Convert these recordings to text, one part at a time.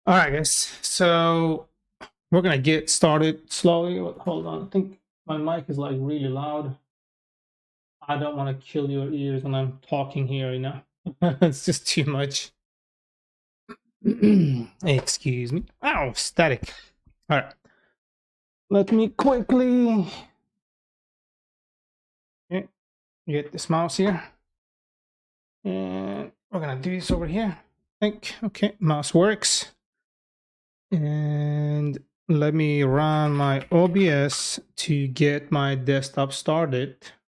All right, guys. So we're gonna get started slowly. Hold on. I think my mic is like really loud. I don't want to kill your ears when I'm talking here. It's just too much. Excuse me. Ow, static. All right. Let me quickly get this mouse here, and we're gonna do this over here. I think okay, mouse works. And let me run my OBS to get my desktop started.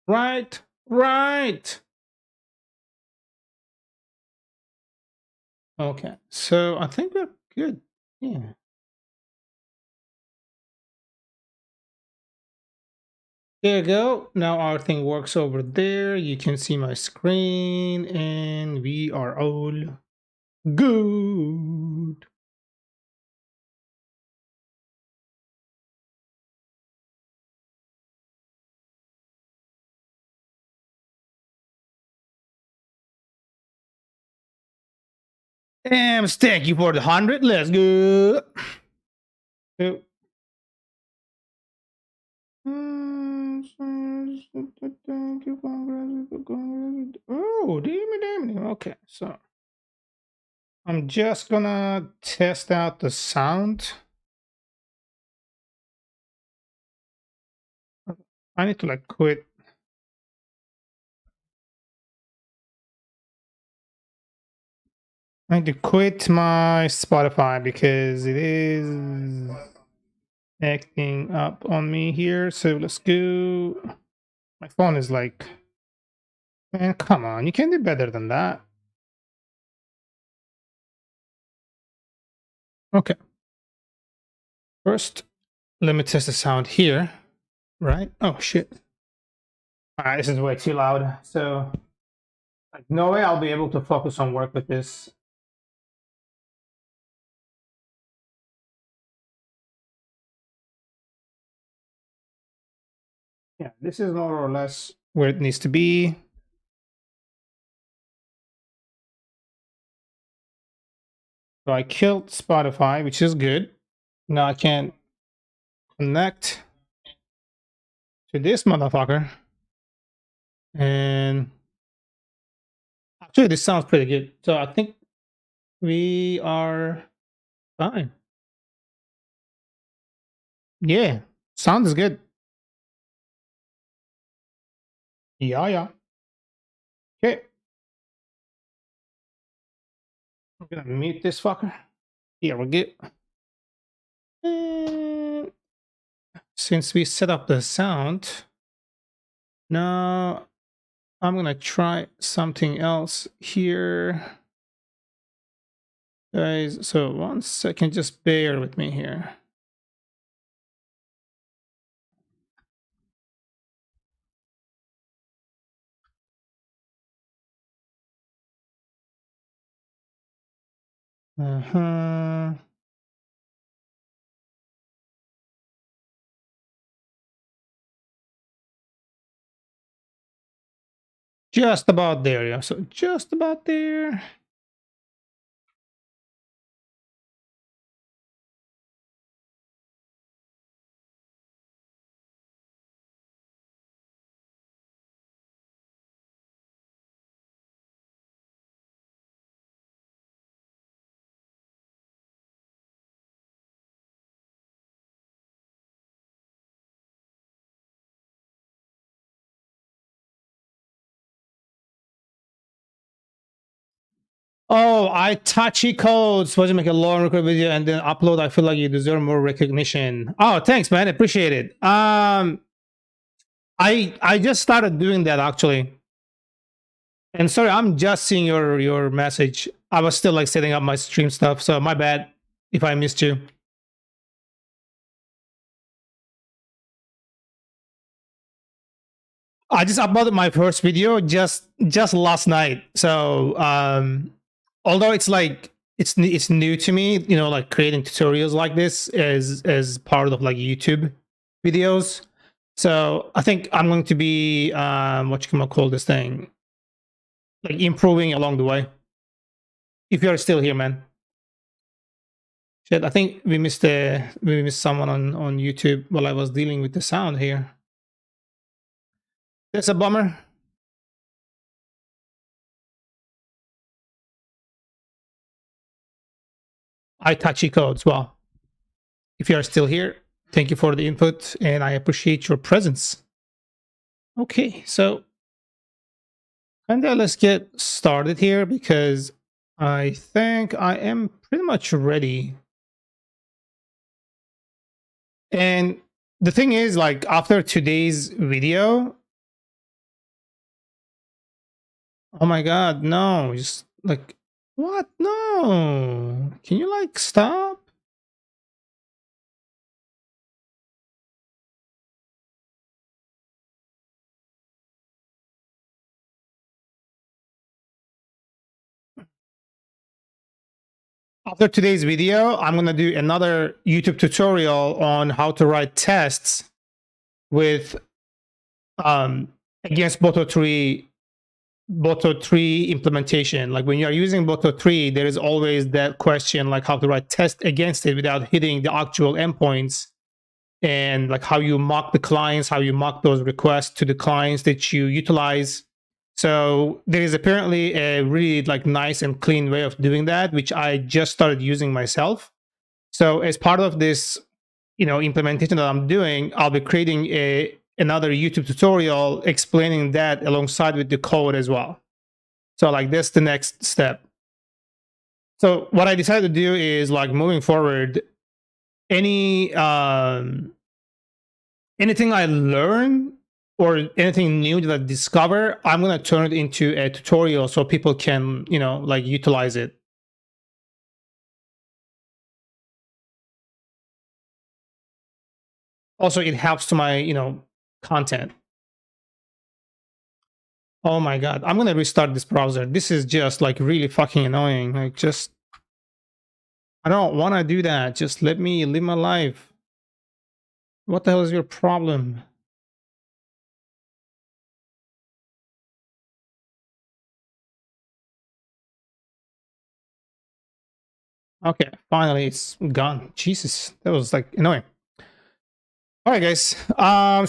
Right. Okay, so I think we're good. Yeah. There you go. Now our thing works over there. You can see my screen and we are all good. And thank you for the 100. Let's go. So, thank you. Oh, damn it. Okay, so I'm just gonna test out the sound. I need to like quit. I need to quit my Spotify because it is acting up on me here. So let's go. My phone is like, man, come on, you can do better than that. Okay. First, let me test the sound here. Right? Oh shit. Alright, this is way too loud. So like no way I'll be able to focus on work with this. Yeah, this is more or less where it needs to be. So I killed Spotify, which is good. Now I can connect to this motherfucker. And actually, this sounds pretty good. So I think we are fine. Yeah, sound is good. Yeah. Okay. I'm gonna mute this fucker. Here we go. And since we set up the sound, now I'm gonna try something else here. Guys, so 1 second, just bear with me here. Just about there, yeah. So just about there. Oh, I touchy codes supposed to make a long record video and then upload. I feel like you deserve more recognition. Oh, thanks, man. Appreciate it. I just started doing that actually. And sorry, I'm just seeing your message. I was still like setting up my stream stuff, so my bad if I missed you. I just uploaded my first video just last night. So although it's like it's new to me, like creating tutorials like this as part of like YouTube videos. So I think I'm going to be what you can call this thing, like improving along the way. If you're still here, man. Shit, I think we missed someone on YouTube while I was dealing with the sound here. That's a bummer. I touchy codes. Well, if you are still here, thank you for the input, and I appreciate your presence. Okay, so let's get started here because I think I am pretty much ready. And the thing is, like, after today's video, oh my god, no, just like, what? No, can you like stop? After today's video, I'm going to do another YouTube tutorial on how to write tests with against Boto3 implementation. Like when you are using Boto3, there is always that question, like how to write test against it without hitting the actual endpoints, and like how you mock the clients, how you mock those requests to the clients that you utilize. So there is apparently a really like nice and clean way of doing that, which I just started using myself. So as part of this, implementation that I'm doing, I'll be creating another YouTube tutorial explaining that alongside with the code as well. So like that's the next step. So what I decided to do is like moving forward, anything I learn or anything new that I discover, I'm going to turn it into a tutorial so people can, like utilize it. Also, it helps to my, content. Oh my god, I'm going to restart this browser. This is just like really fucking annoying. Like just, I don't want to do that. Just let me live my life. What the hell is your problem? Okay, finally it's gone. Jesus, that was like annoying. All right, guys.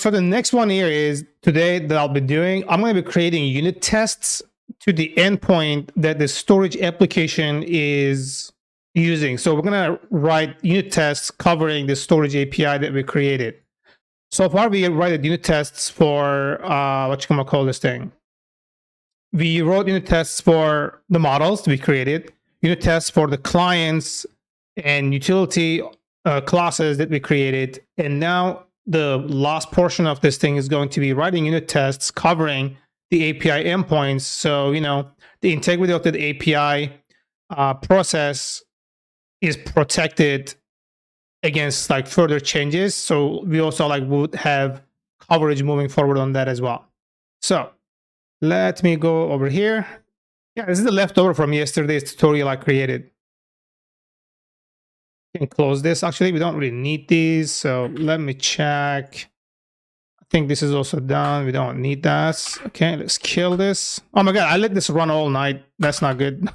So the next one here is today that I'll be doing. I'm going to be creating unit tests to the endpoint that the storage application is using. So we're going to write unit tests covering the storage API that we created. So far, we write unit tests for what you can call this thing. We wrote unit tests for the models we created, unit tests for the clients and utility classes that we created. And now the last portion of this thing is going to be writing unit tests covering the API endpoints. So, the integrity of the API process is protected against like further changes. So we also like would have coverage moving forward on that as well. So let me go over here. Yeah, this is the leftover from yesterday's tutorial I created. You can close this. Actually, we don't really need these. So let me check. I think this is also done. We don't need that. Okay, let's kill this. Oh my god, I let this run all night. That's not good.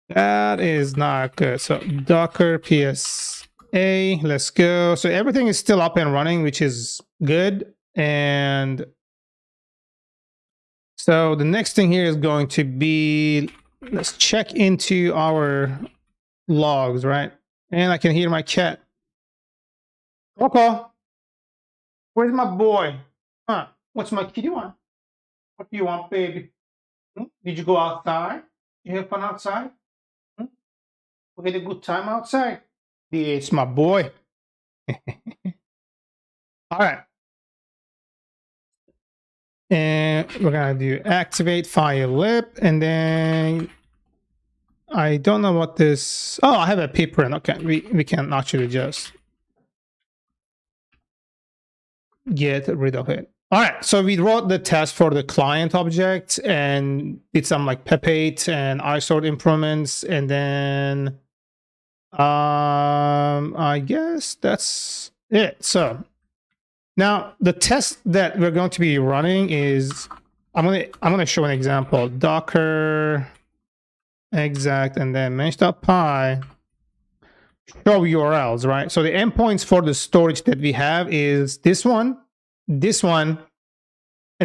That is not good. So Docker PSA, let's go. So everything is still up and running, which is good. And so the next thing here is going to be, let's check into our logs, right? And I can hear my cat. Coco, where's my boy? Huh? What's my kitty want? What do you want, baby? Did you go outside? You have fun outside? We had a good time outside. Yeah, it's my boy. All right. And we're gonna do activate file lib, and then I don't know what this. Oh, I have a pprint. Okay, we can actually just get rid of it. All right, so we wrote the test for the client object and did some like pep8 and isort improvements, and then I guess that's it. So now the test that we're going to be running is I'm gonna show an example. Docker exact and then mesh.py. show URLs, right? So the endpoints for the storage that we have is this one, and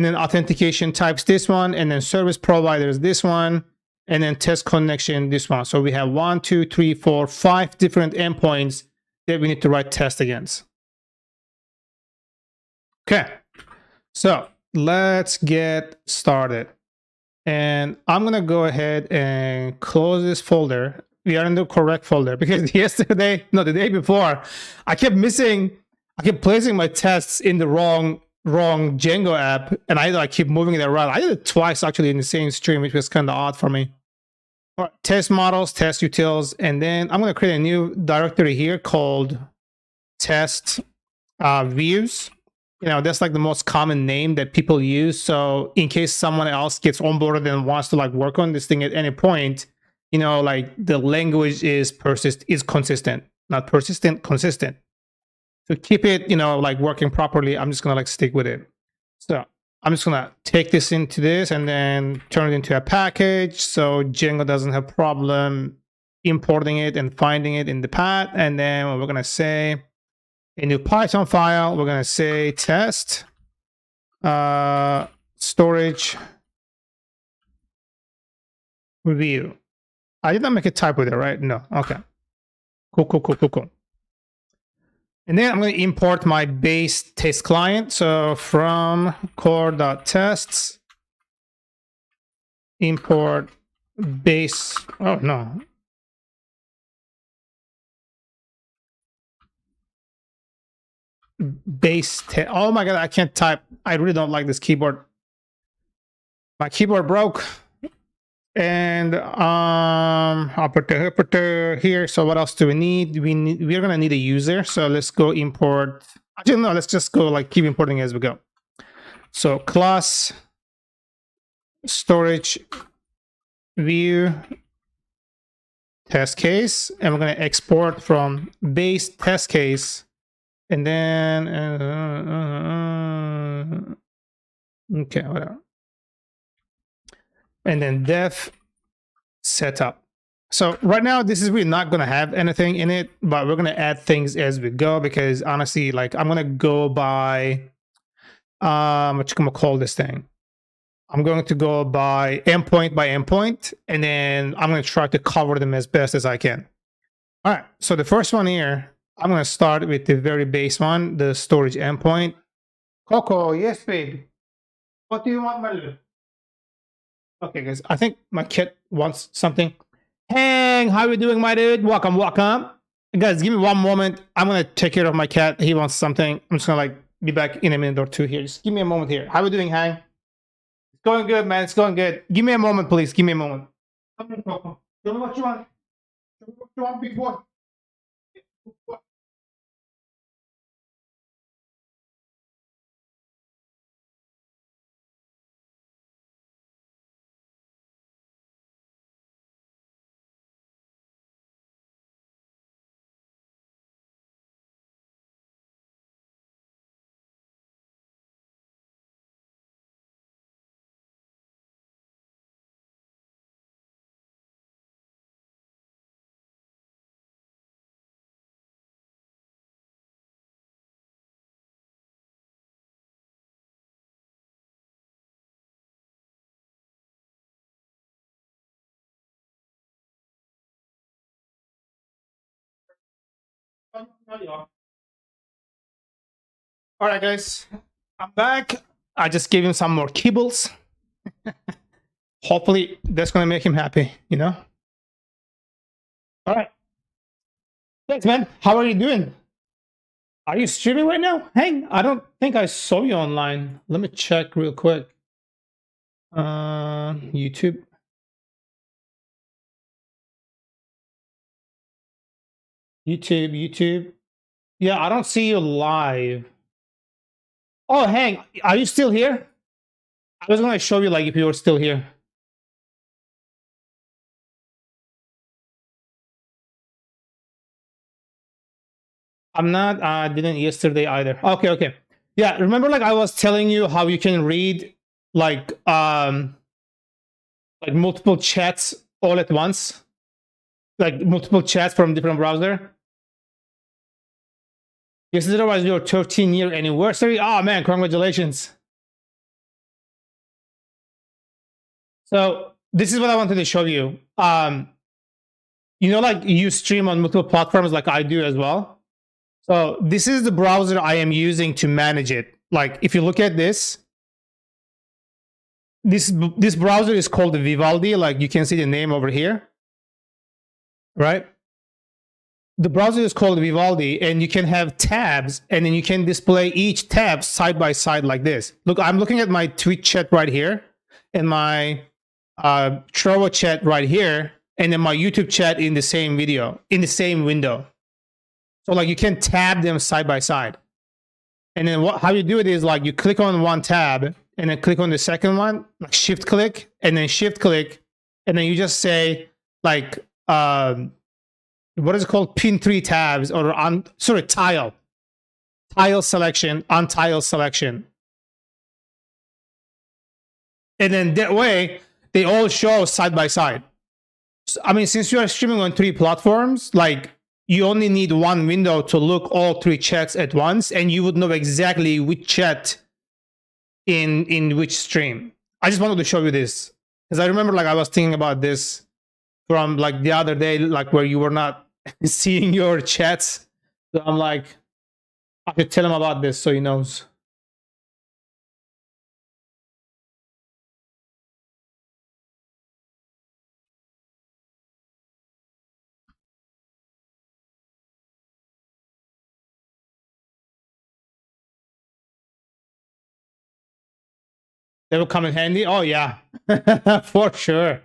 then authentication types this one, and then service providers this one, and then test connection this one. So we have 1, 2, 3, 4, 5 different endpoints that we need to write test against. Okay, so let's get started. And I'm gonna go ahead and close this folder. We are in the correct folder because yesterday, no, the day before, I kept placing my tests in the wrong Django app, and I keep moving it around. I did it twice actually in the same stream, which was kind of odd for me. All right, test models, test utils, and then I'm gonna create a new directory here called test views. You know, that's like the most common name that people use. So in case someone else gets onboarded and wants to like work on this thing at any point, you know, like the language is consistent, not persistent, consistent. To keep it, you know, like working properly, I'm just gonna like stick with it. So I'm just gonna take this into this and then turn it into a package so Django doesn't have problem importing it and finding it in the path. And then we're gonna say a new Python file. We're gonna say test storage view. I did not make a typo there, right? No. Okay. Cool. And then I'm going to import my base test client. So from core.tests, import base. Oh, no. Base test. Oh my God, I can't type. I really don't like this keyboard. My keyboard broke. And I'll put the here. So what else do we need? We're gonna need a user. So let's go import. Actually, no, let's just go like keep importing as we go. So class storage view test case, and we're gonna export from base test case, and then okay, whatever. And then def setup. So right now, this is really not going to have anything in it, but we're going to add things as we go because honestly, like I'm going to go by, what you going to call this thing? I'm going to go by endpoint, and then I'm going to try to cover them as best as I can. All right. So the first one here, I'm going to start with the very base one, the storage endpoint. Coco, yes, babe. What do you want, my little? Okay, guys, I think my cat wants something. Hang, how are you doing, my dude? Welcome. Guys, give me one moment. I'm going to take care of my cat. He wants something. I'm just going to like be back in a minute or two here. Just give me a moment here. How are you doing, Hang? It's going good, man. It's going good. Give me a moment, please. Give me a moment. Come on, Coco. Tell me what you want. Tell me what you want, big boy. All right, guys, I'm back. I just gave him some more kibbles. Hopefully, that's going to make him happy, you know? All right. Thanks, man. How are you doing? Are you streaming right now? Hang, I don't think I saw you online. Let me check real quick. YouTube. YouTube. Yeah, I don't see you live. Oh, Hang, are you still here? I was going to show you like if you were still here. I'm not. I didn't yesterday either. Okay. Yeah, remember like I was telling you how you can read like multiple chats all at once? Like multiple chats from different browser? Yesterday was your 13-year anniversary. Oh man, congratulations. So this is what I wanted to show you. You know, like you stream on multiple platforms like I do as well. So this is the browser I am using to manage it. Like if you look at this browser is called Vivaldi. Like you can see the name over here, right? The browser is called Vivaldi, and you can have tabs, and then you can display each tab side by side like this. Look, I'm looking at my Twitch chat right here, and my Trello chat right here, and then my YouTube chat in the same video, in the same window. So like you can tab them side by side. And then how you do it is like you click on one tab, and then click on the second one, like shift click, and then shift click, and then you just say like, what is it called? Pin 3 tabs or tile selection, untile selection. And then that way they all show side by side. So, I mean, since you are streaming on 3 platforms, like you only need one window to look all 3 chats at once, and you would know exactly which chat in which stream. I just wanted to show you this because I remember like I was thinking about this from like the other day, like where you were not seeing your chats. So I'm like, I should tell him about this so he knows. They will come in handy. Oh yeah, for sure.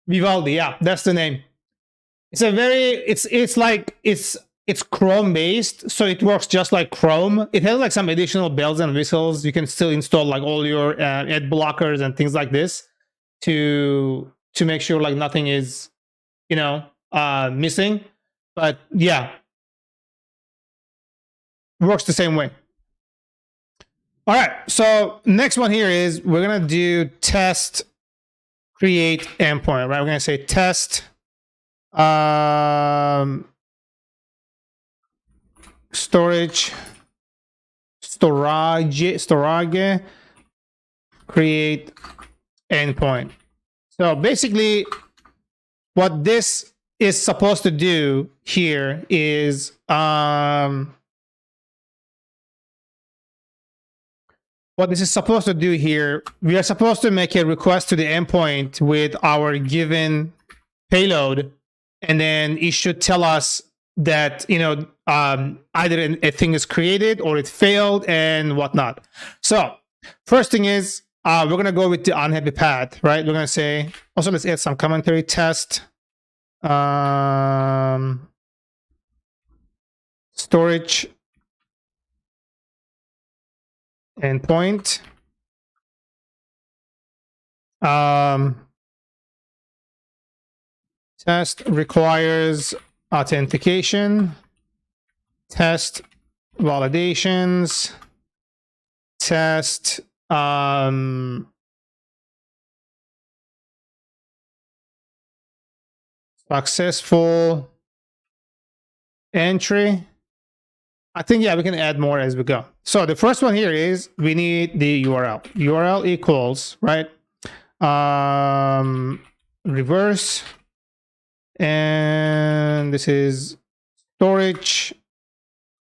Vivaldi, yeah, that's the name. It's a very, it's Chrome based, so it works just like Chrome. It has like some additional bells and whistles. You can still install like all your ad blockers and things like this to make sure like nothing is, you know, missing. But yeah, works the same way. All right, so next one here is we're gonna do test create endpoint, right? We're gonna say test storage create endpoint. So basically what this is supposed to do here is what this is supposed to do here, we are supposed to make a request to the endpoint with our given payload, and then it should tell us that, you know, either a thing is created or it failed and whatnot. So first thing is we're gonna go with the unhappy path, right? We're gonna say, also let's add some commentary test storage endpoint. Test requires authentication. Test validations. Test successful entry. I think, yeah, we can add more as we go. So the first one here is we need the URL. URL equals, right? Reverse. And this is storage.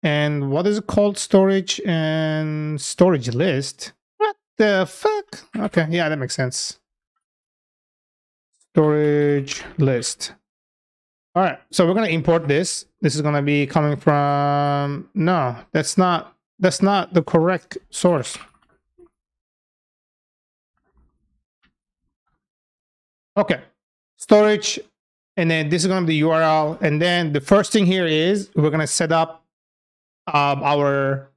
And what is it called? Storage and storage list. What the fuck? Okay, yeah, that makes sense. Storage list. All right, so we're gonna import this. This is gonna be coming from, no, that's not the correct source. Okay, storage, and then this is gonna be the URL, and then the first thing here is we're gonna set up we're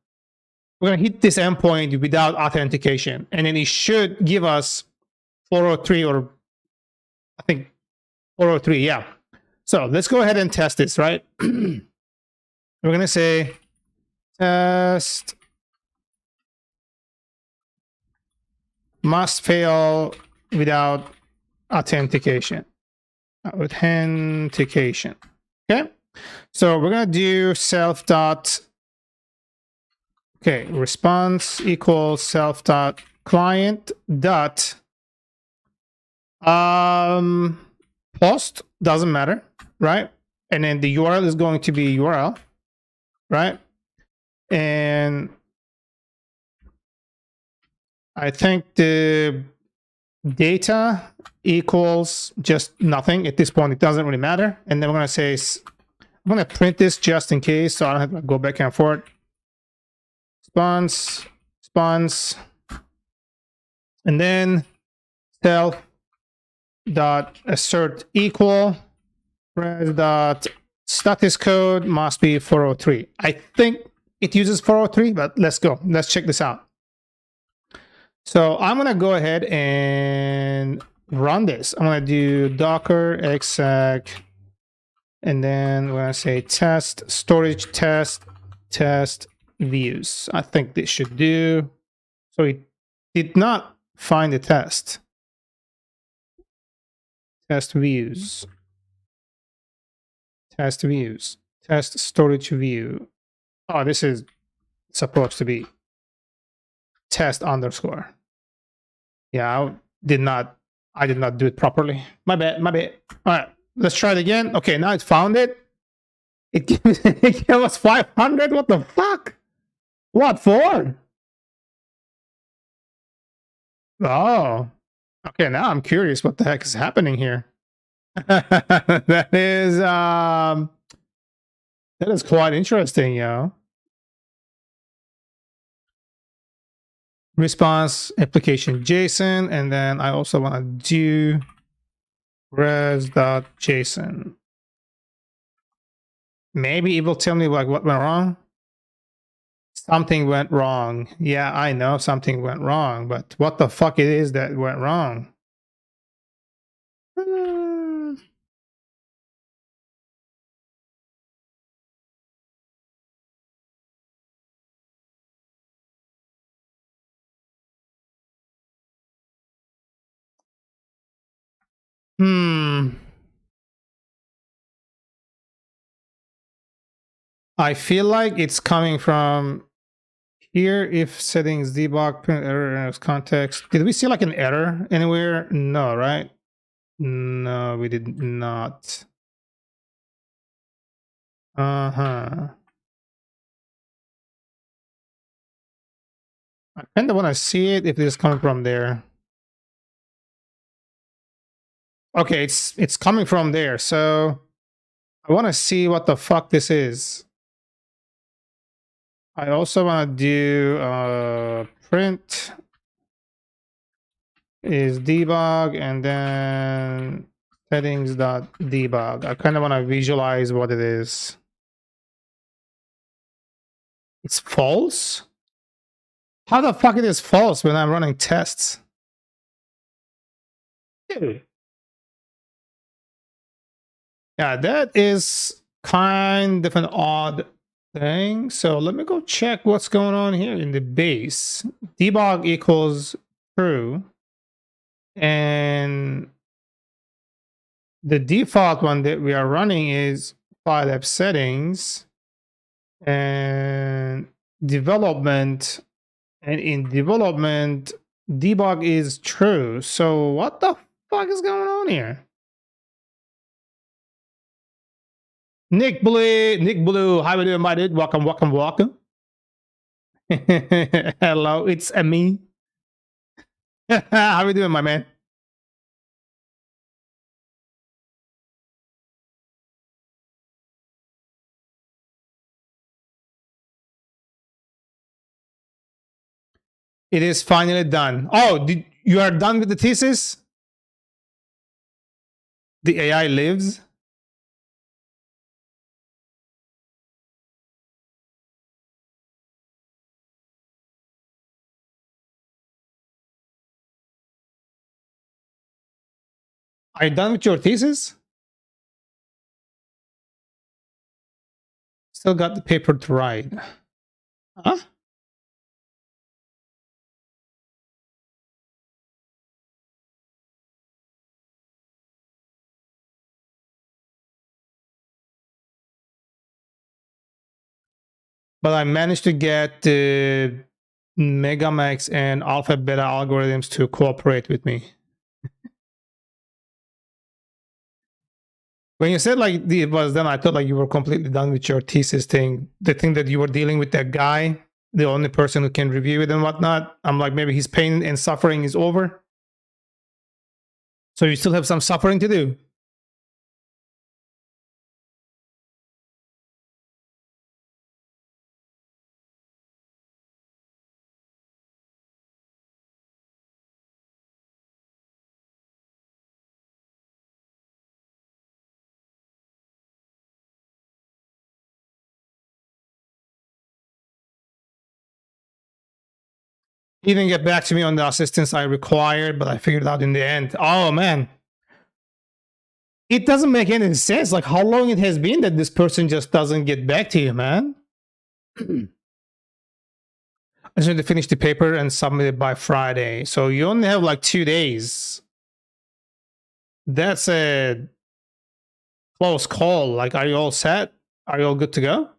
gonna hit this endpoint without authentication, and then it should give us 403, or I think 403, yeah. So let's go ahead and test this, right? We're gonna say test must fail without authentication. Authentication. Okay. So we're gonna do self dot. Okay, response equals self dot client dot post, doesn't matter, right? And then the URL is going to be URL, right? And I think the data equals just nothing at this point. It doesn't really matter. And then we're going to say, I'm going to print this just in case, so I don't have to go back and forth. Response, and then self dot assert equal res dot status code must be 403. I think it uses 403, but let's go. Let's check this out. So I'm going to go ahead and run this. I'm going to do docker exec, and then we're going to say test storage test views. I think this should do. So it did not find the test views, test storage view. Oh, this is supposed to be test underscore. Yeah, I did not do it properly. My bad. All right, let's try it again. Okay, now it found it. It gave us 500. What the fuck? What for? Oh, okay. Now I'm curious what the heck is happening here. That is quite interesting, yo. Response application JSON, and then I also want to do res.json. Maybe it will tell me like what went wrong. Something went wrong. Yeah, I know something went wrong, but what the fuck it is that went wrong? I feel like it's coming from here. If settings debug print error context. Did we see like an error anywhere? No, right? No, we did not. I kind of want to see it if it's coming from there. Okay, it's coming from there. So I want to see what the fuck this is. I also want to do print is debug and then settings.debug. I kind of want to visualize what it is. It's false? How the fuck it is false when I'm running tests? Dude. Yeah, that is kind of an odd thing. So let me go check what's going on here in the base. Debug equals true. And the default one that we are running is file app settings and development. And in development, debug is true. So what the fuck is going on here? Nick Blue, how are you doing, my dude? Welcome. Hello, it's me. How are you doing, my man? It is finally done. Oh, you are done with the thesis? The AI lives? Are you done with your thesis? Still got the paper to write. Huh? but I managed to get the Megamax and Alpha Beta algorithms to cooperate with me. When you said like it was done, I thought like you were completely done with your thesis thing. The thing that you were dealing with that guy, the only person who can review it and whatnot. I'm like, maybe his pain and suffering is over. So you still have some suffering to do. He didn't get back to me on the assistance I required, but I figured it out in the end. Oh man. It doesn't make any sense. Like how long it has been that this person just doesn't get back to you, man. I just need to finish the paper and submit it by Friday. So you only have like 2 days. That's a close call. Like, are you all set? Are you all good to go?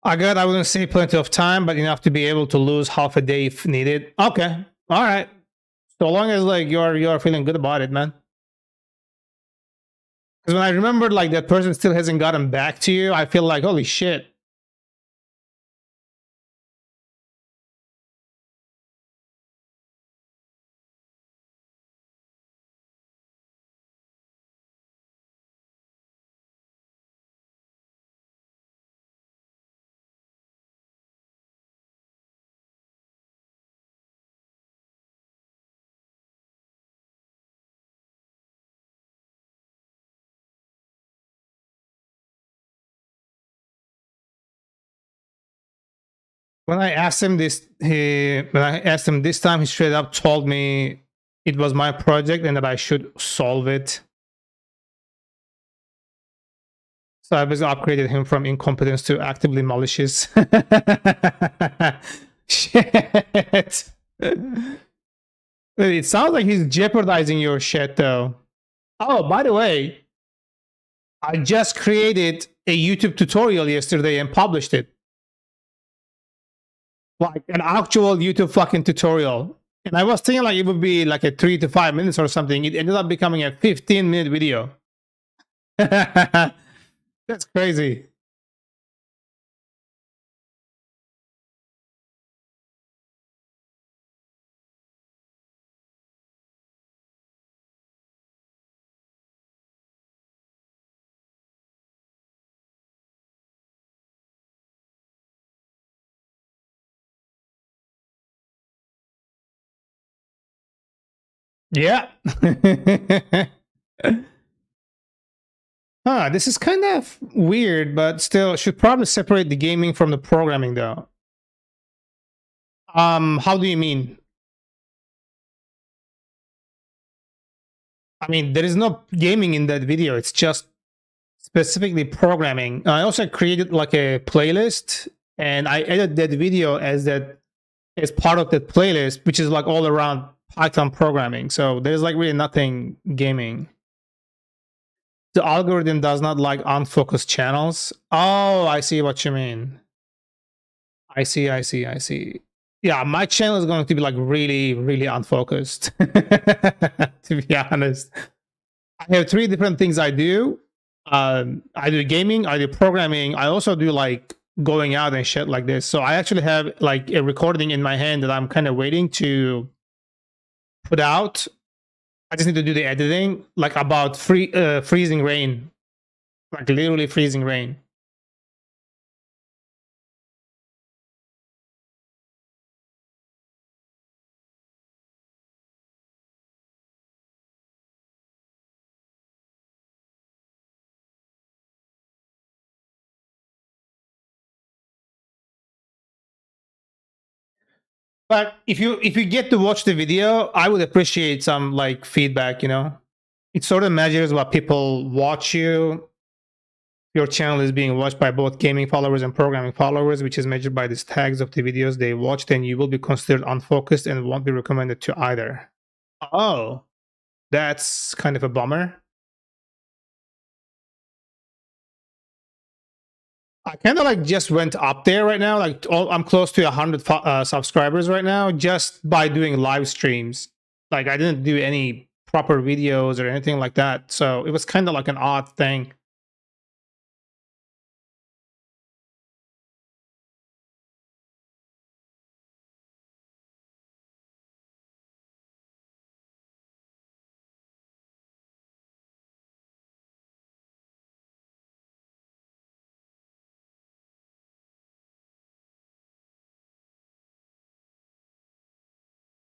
I wouldn't say plenty of time, but enough to be able to lose half a day if needed. Okay. All right. So long as like you're feeling good about it, man. Because when I remember like that person still hasn't gotten back to you, I feel like holy shit. When I asked him this time, he straight up told me it was my project and that I should solve it. So I basically upgraded him from incompetence to actively malicious. Shit. It sounds like he's jeopardizing your shit though. Oh, by the way, I just created a YouTube tutorial yesterday and published it. Like an actual YouTube fucking tutorial. And I was thinking like it would be like a 3 to 5 minutes or something. It ended up becoming a 15-minute video. That's crazy. Yeah. This is kind of weird, but still should probably separate the gaming from the programming though. How do you mean? I mean, there is no gaming in that video. It's just specifically programming. I also created like a playlist and I added that video as part of that playlist, which is like all around Python programming. So there's like really nothing gaming. The algorithm does not like unfocused channels. Oh, I see what you mean. I see. Yeah, my channel is going to be like really, really unfocused. To be honest, I have 3 different things I do. I do gaming, I do programming. I also do like going out and shit like this. So I actually have like a recording in my hand that I'm kind of waiting to put out. I just need to do the editing, like about freezing rain, like literally freezing rain. But if you get to watch the video, I would appreciate some like feedback. It sort of measures what people watch you. Your channel is being watched by both gaming followers and programming followers, which is measured by these tags of the videos they watch. Then you will be considered unfocused and won't be recommended to either. Oh, that's kind of a bummer. I kind of like just went up there right now. Like I'm close to 100 subscribers right now just by doing live streams. Like I didn't do any proper videos or anything like that. So it was kind of like an odd thing.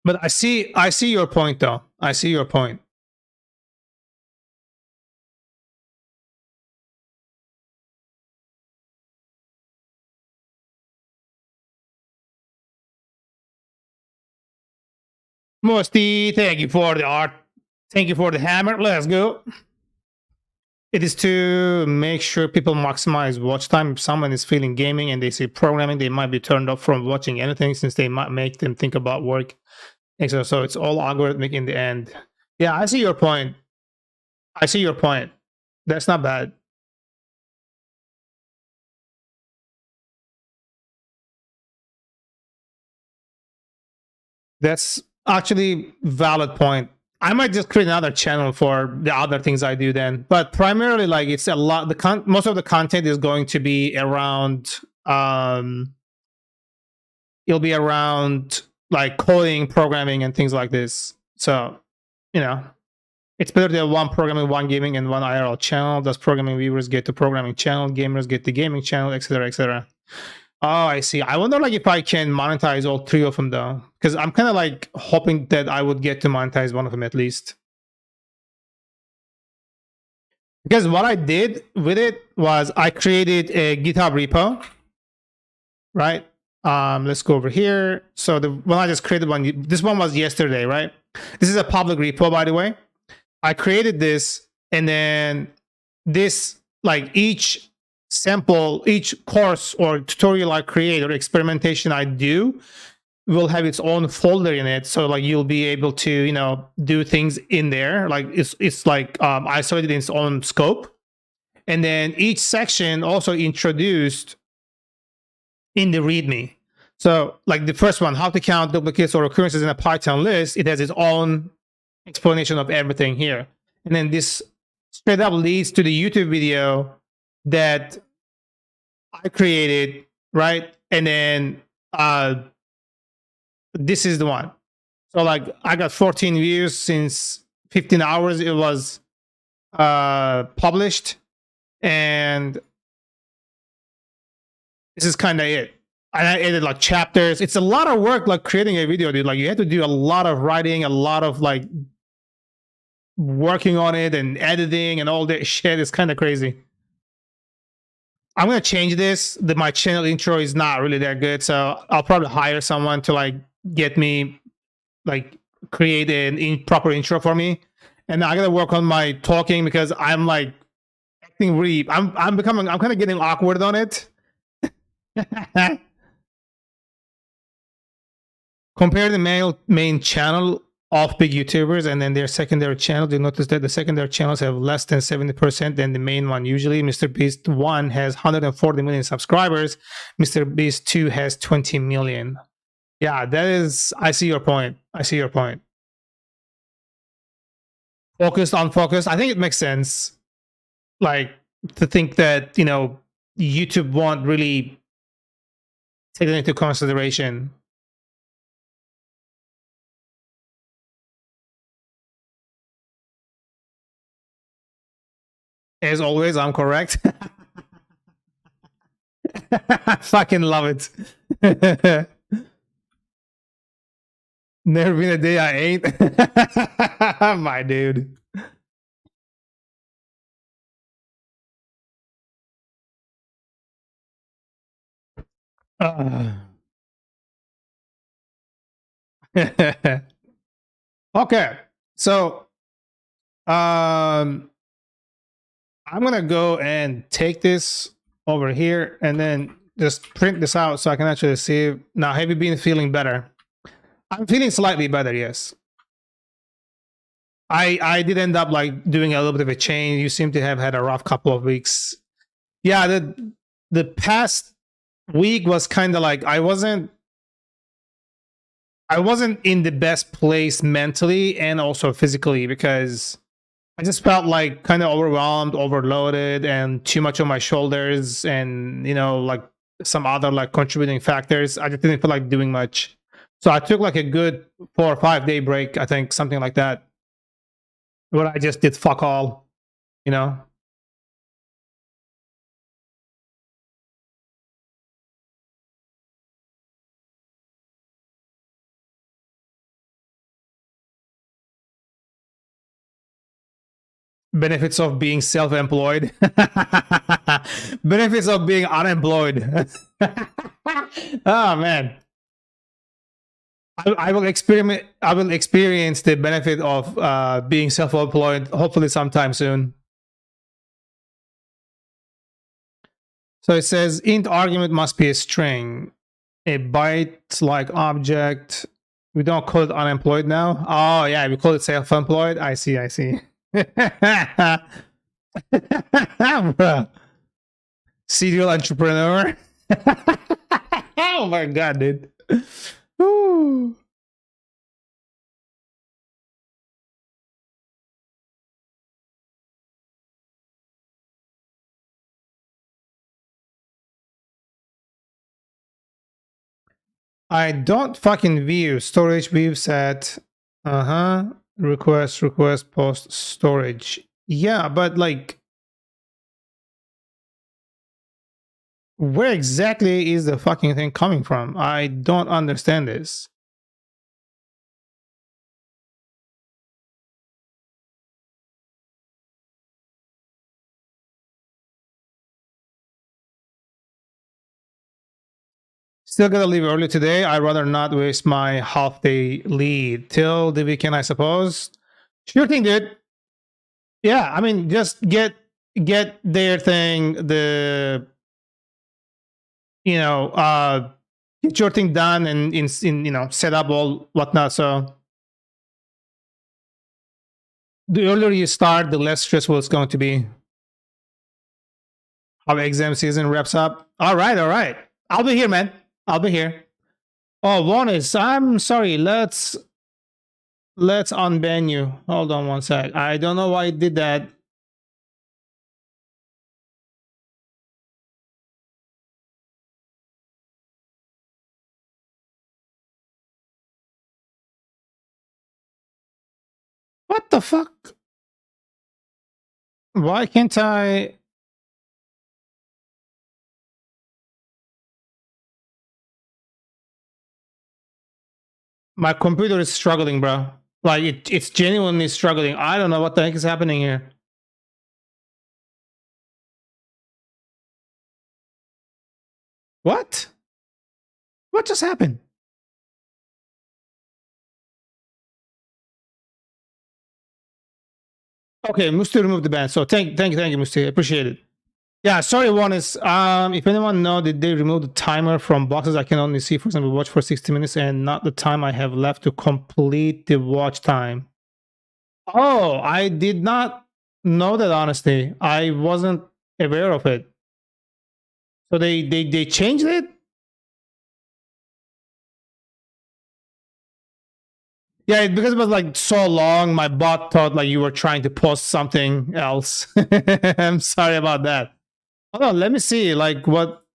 But I see your point though. I see your point. Musti, thank you for the art. Thank you for the hammer. Let's go. It is to make sure people maximize watch time. If someone is feeling gaming and they see programming, they might be turned off from watching anything since they might make them think about work. So it's all algorithmic in the end. Yeah, I see your point. I see your point. That's not bad. That's actually valid point. I might just create another channel for the other things I do then. But primarily, like it's a lot. Most of the content is going to be around. It'll be around like coding, programming, and things like this. So, you know, it's better to have one programming, one gaming, and one IRL channel. Thus, programming viewers get the programming channel, gamers get the gaming channel, etc., etc. Oh, I see. I wonder like if I can monetize all three of them though, because I'm kind of like hoping that I would get to monetize one of them at least. Because what I did with it was I created a GitHub repo, right? Let's go over here. So the one I just created one, this one was yesterday, right? This is a public repo, by the way. I created this, and then this, like each sample, each course or tutorial I create or experimentation I do will have its own folder in it. So like you'll be able to, do things in there. Like it's like isolated in its own scope. And then each section also introduced in the README. So like the first one, how to count duplicates or occurrences in a Python list, it has its own explanation of everything here. And then this straight up leads to the YouTube video that I created, right? And then this is the one. So like I got 14 views since 15 hours it was published, and this is kind of it. And I added like chapters. It's a lot of work, like creating a video, dude. Like you have to do a lot of writing, a lot of like working on it and editing and all that shit. It's kind of crazy. I'm gonna change this. My channel intro is not really that good, so I'll probably hire someone to like get me like create an proper intro for me. And I gotta work on my talking because I'm like acting really. I'm kind of getting awkward on it. Compare the main channel of big YouTubers and then their secondary channel. You notice that the secondary channels have less than 70% than the main one. Usually, Mr. Beast 1 has 140 million subscribers. Mr. Beast 2 has 20 million. Yeah, that is. I see your point. I see your point. Focused, unfocused. I think it makes sense. Like to think that YouTube won't really take it into consideration. As always, I'm correct. I fucking love it. Never been a day I ain't. My dude. Uh, Okay, so I'm gonna go and take this over here and then just print this out so I can actually see. Now, have you been feeling better? I'm feeling slightly better, yes. I did end up like doing a little bit of a change. You seem to have had a rough couple of weeks. Yeah, the past week was kind of like I wasn't in the best place mentally and also physically because I just felt like kind of overwhelmed, overloaded, and too much on my shoulders, and like some other like contributing factors. I just didn't feel like doing much, so I took like a good 4 or 5 day break. I think something like that, where I just did fuck all, you know. Benefits of being self-employed. Benefits of being unemployed. Oh man. I will experiment. I will experience the benefit of being self-employed. Hopefully, sometime soon. So it says int argument must be a string, a byte-like object. We don't call it unemployed now. Oh yeah, we call it self-employed. I see. I see. Bruh. Serial entrepreneur. Oh my god, dude. Ooh. I don't fucking view storage view set. Request post storage. Yeah, but like, where exactly is the fucking thing coming from? I don't understand this. Still gotta leave early today. I'd rather not waste my half day lead till the weekend, I suppose. Sure thing, dude. Yeah, I mean, just get their thing, the get your thing done and in set up all whatnot. So the earlier you start, the less stressful it's going to be. How exam season wraps up. All right, all right. I'll be here, man. I'll be here. Oh, one is. I'm sorry. Let's unban you. Hold on one sec. I don't know why it did that. What the fuck? Why can't I? My computer is struggling, bro. Like it's genuinely struggling. I don't know what the heck is happening here. What? What just happened? Okay, Musti removed the ban. So thank you, Musti. Appreciate it. Yeah, sorry, one is if anyone know did they remove the timer from boxes, I can only see, for example, watch for 60 minutes and not the time I have left to complete the watch time. Oh, I did not know that, honestly. I wasn't aware of it. So they changed it? Yeah, because it was like so long, my bot thought like you were trying to post something else. I'm sorry about that. Hold on, let me see like what.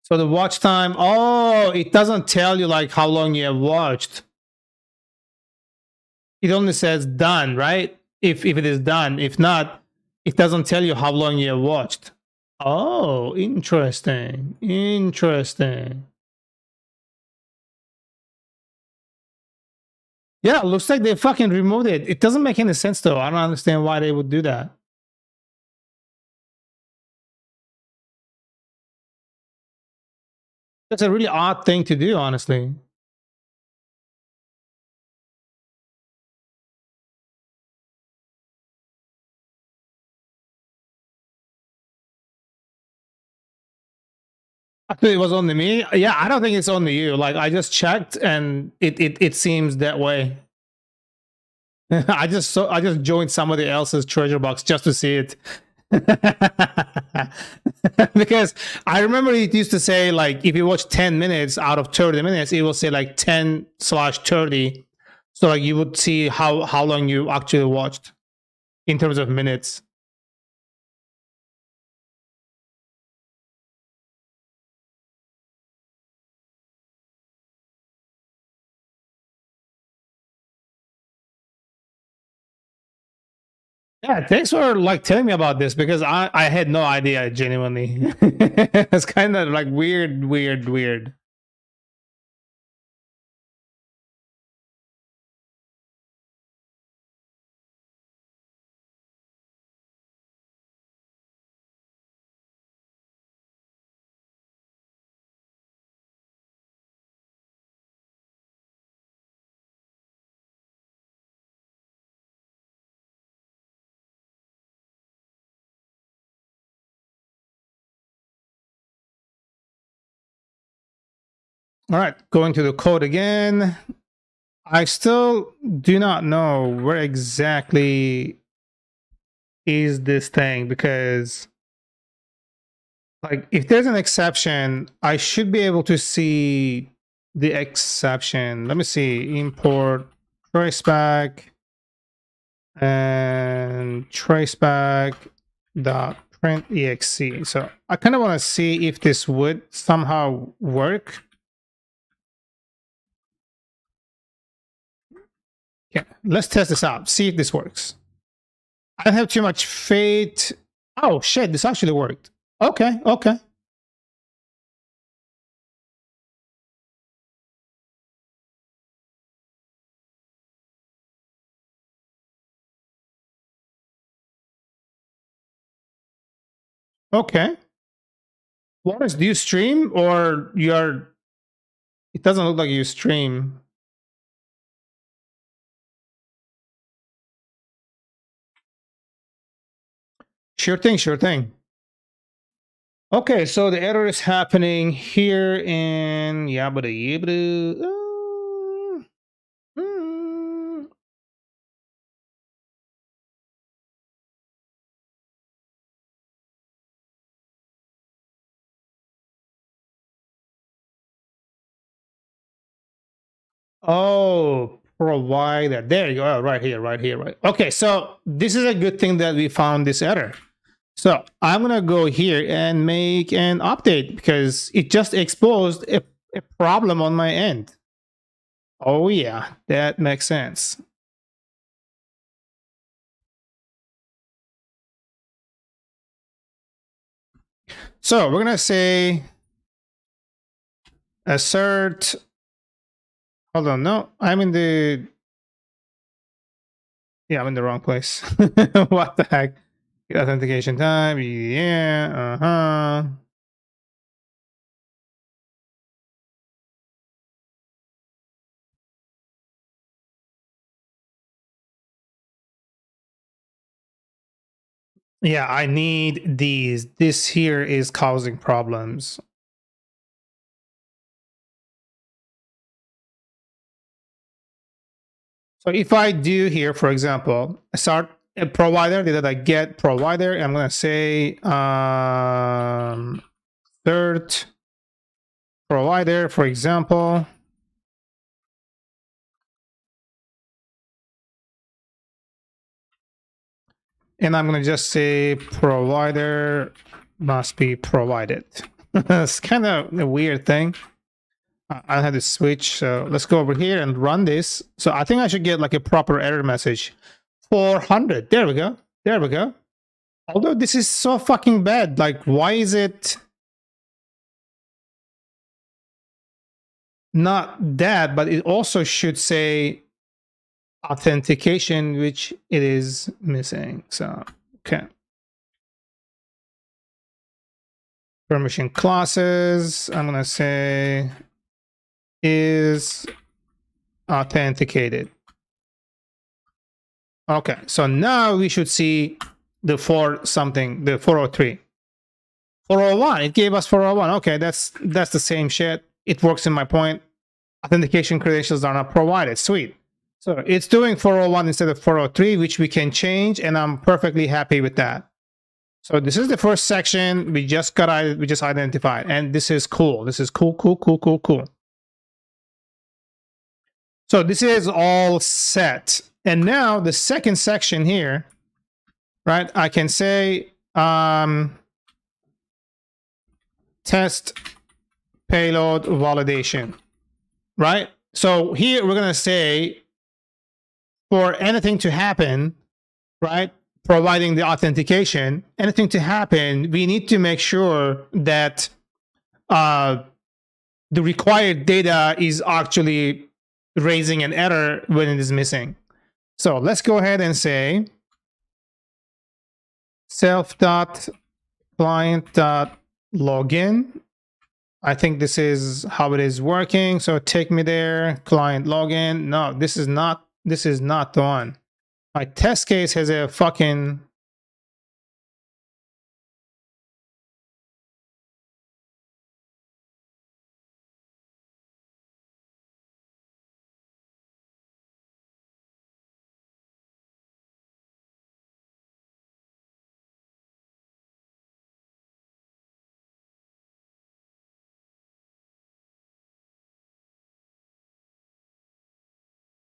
So the watch time, oh, it doesn't tell you like how long you have watched. It only says done, right? If it is done. If not, it doesn't tell you how long you have watched. Oh, interesting. Interesting. Yeah, looks like they fucking removed it. It doesn't make any sense though. I don't understand why they would do that. That's a really odd thing to do, honestly. Actually, it was only me. Yeah, I don't think it's only you. Like I just checked, and it seems that way. I just joined somebody else's treasure box just to see it. Because I remember it used to say like if you watch 10 minutes out of 30 minutes, it will say like 10/30. So like you would see how long you actually watched in terms of minutes. Yeah, thanks for like telling me about this because I had no idea genuinely. It's kind of like weird. All right, going to the code again. I still do not know where exactly is this thing because like if there's an exception, I should be able to see the exception. Let me see, import traceback and traceback dot print exe. So I kind of want to see if this would somehow work. Yeah, let's test this out, see if this works. I don't have too much faith. Oh shit, this actually worked. Okay. Okay. What do you stream or you're? It doesn't look like you stream. Sure thing. Okay, so the error is happening here in Yabba Yibba. Oh, provider. There you go. Oh, right here. Right. Okay, so this is a good thing that we found this error. So I'm gonna go here and make an update because it just exposed a problem on my end. Oh yeah, that makes sense. So we're gonna say assert. Hold on, no, I'm in the. Yeah, I'm in the wrong place. What the heck? Authentication time. Yeah. Yeah, I need these. This here is causing problems. So if I do here, for example, start a provider, that I get provider, I'm gonna say third provider, for example. And I'm gonna just say provider must be provided. It's kind of a weird thing. I had to switch. So let's go over here and run this. So I think I should get like a proper error message. 400. There we go. Although this is so fucking bad. Like, why is it not that? But it also should say authentication, which it is missing. So, okay. Permission classes. I'm going to say is authenticated. Okay, so now we should see the 403. 401. It gave us 401. Okay, that's the same shit. It works in my point. Authentication credentials are not provided. Sweet. So it's doing 401 instead of 403, which we can change, and I'm perfectly happy with that. So this is the first section we just identified, and this is cool. This is cool. So this is all set. And now the second section here, right? I can say test payload validation, right? So here we're going to say for anything to happen, right? Providing the authentication, anything to happen, we need to make sure that the required data is actually raising an error when it is missing. So let's go ahead and say self.client.login. I think this is how it is working. So take me there, client login. No, this is not the one. My test case has a fucking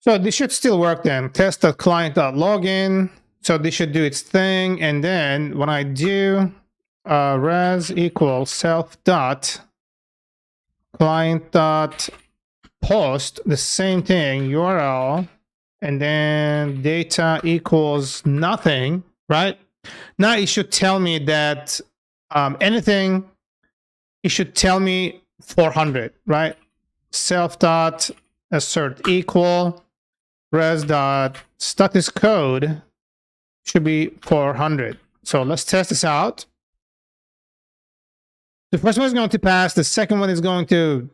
so this should still work then. Test.client.login. So this should do its thing. And then when I do res equals self.client.post, the same thing, URL, and then data equals nothing, right? Now it should tell me that anything, it should tell me 400, right? Self.assert equal res.status code should be 400. So let's test this out. The first one is going to pass. The second one is going to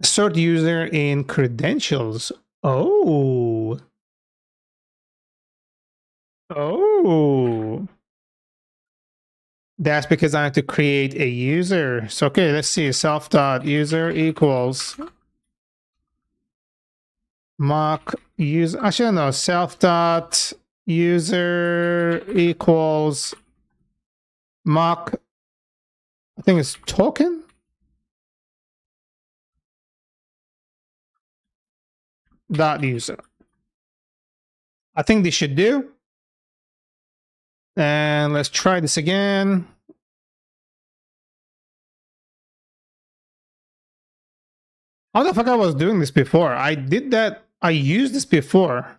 assert user in credentials. Oh. That's because I have to create a user. So, okay, let's see. Self.user equals mock user. Actually, no. Self.user equals mock, I think it's token. .user. I think this should do. And let's try this again. How the fuck I was doing this before? I did that. I used this before.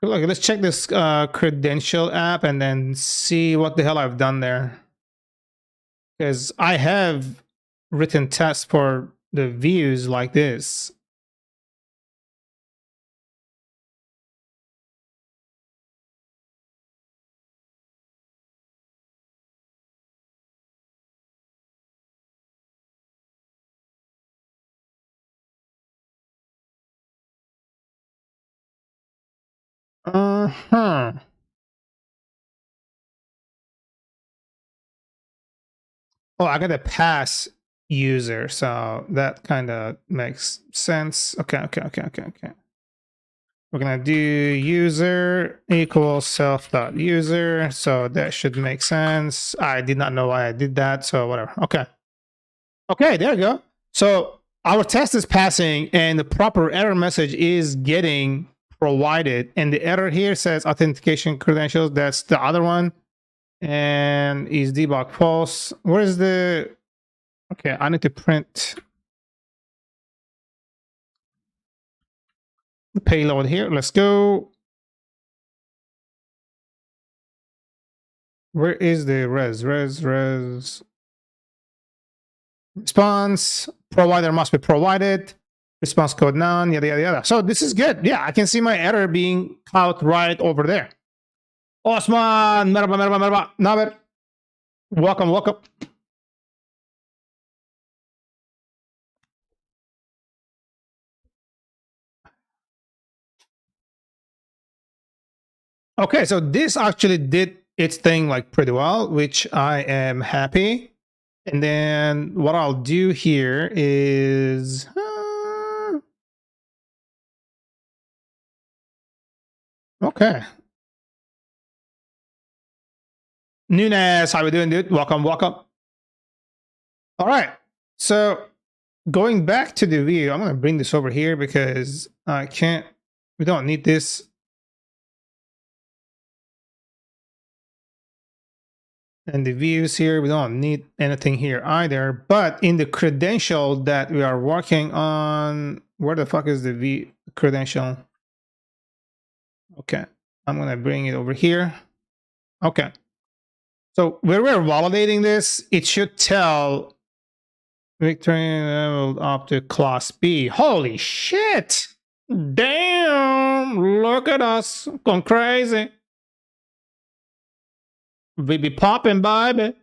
Look, let's check this credential app and then see what the hell I've done there. Because I have written tests for the views like this. Uh-huh. Oh, I got a pass user, so that kind of makes sense. Okay. We're gonna do user equals self.user, so that should make sense. I did not know why I did that, so whatever. Okay, there you go. So our test is passing, and the proper error message is getting provided. And the error here says authentication credentials. That's the other one. And is debug false. Where is the... Okay, I need to print the payload here. Let's go. Where is the res? Response. Provider must be provided. Response code none, yada. So this is good. Yeah, I can see my error being out right over there. Osman, merhaba. Naber? Welcome. Okay, so this actually did it's thing like pretty well, which I am happy. And then what I'll do here is okay. Nunes, how we doing, dude? Welcome, welcome. All right. So going back to the view, I'm gonna bring this over here because I can't. We don't need this. And the views here, we don't need anything here either. But in the credential that we are working on, where the fuck is the view credential? Okay, I'm gonna bring it over here. Okay. So where we're validating this, it should tell Victory leveled up to class B. Holy shit! Damn! Look at us, going crazy. We be popping, baby.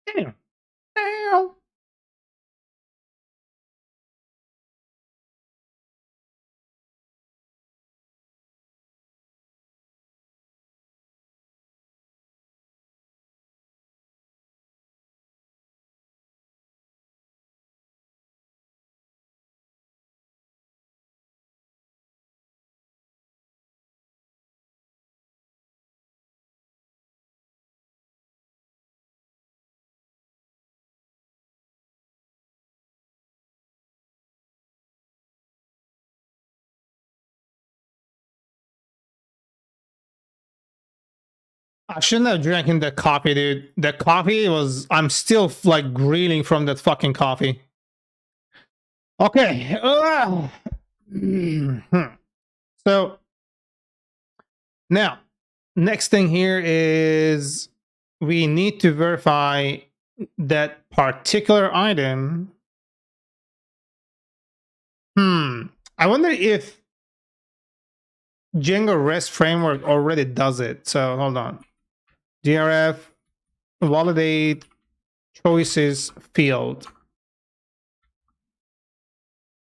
Damn. Damn. I shouldn't have drinking that coffee, dude. That coffee was. I'm still like reeling from that fucking coffee. Okay. So now, next thing here is we need to verify that particular item. I wonder if Django REST framework already does it. So hold on. DRF validate choices field.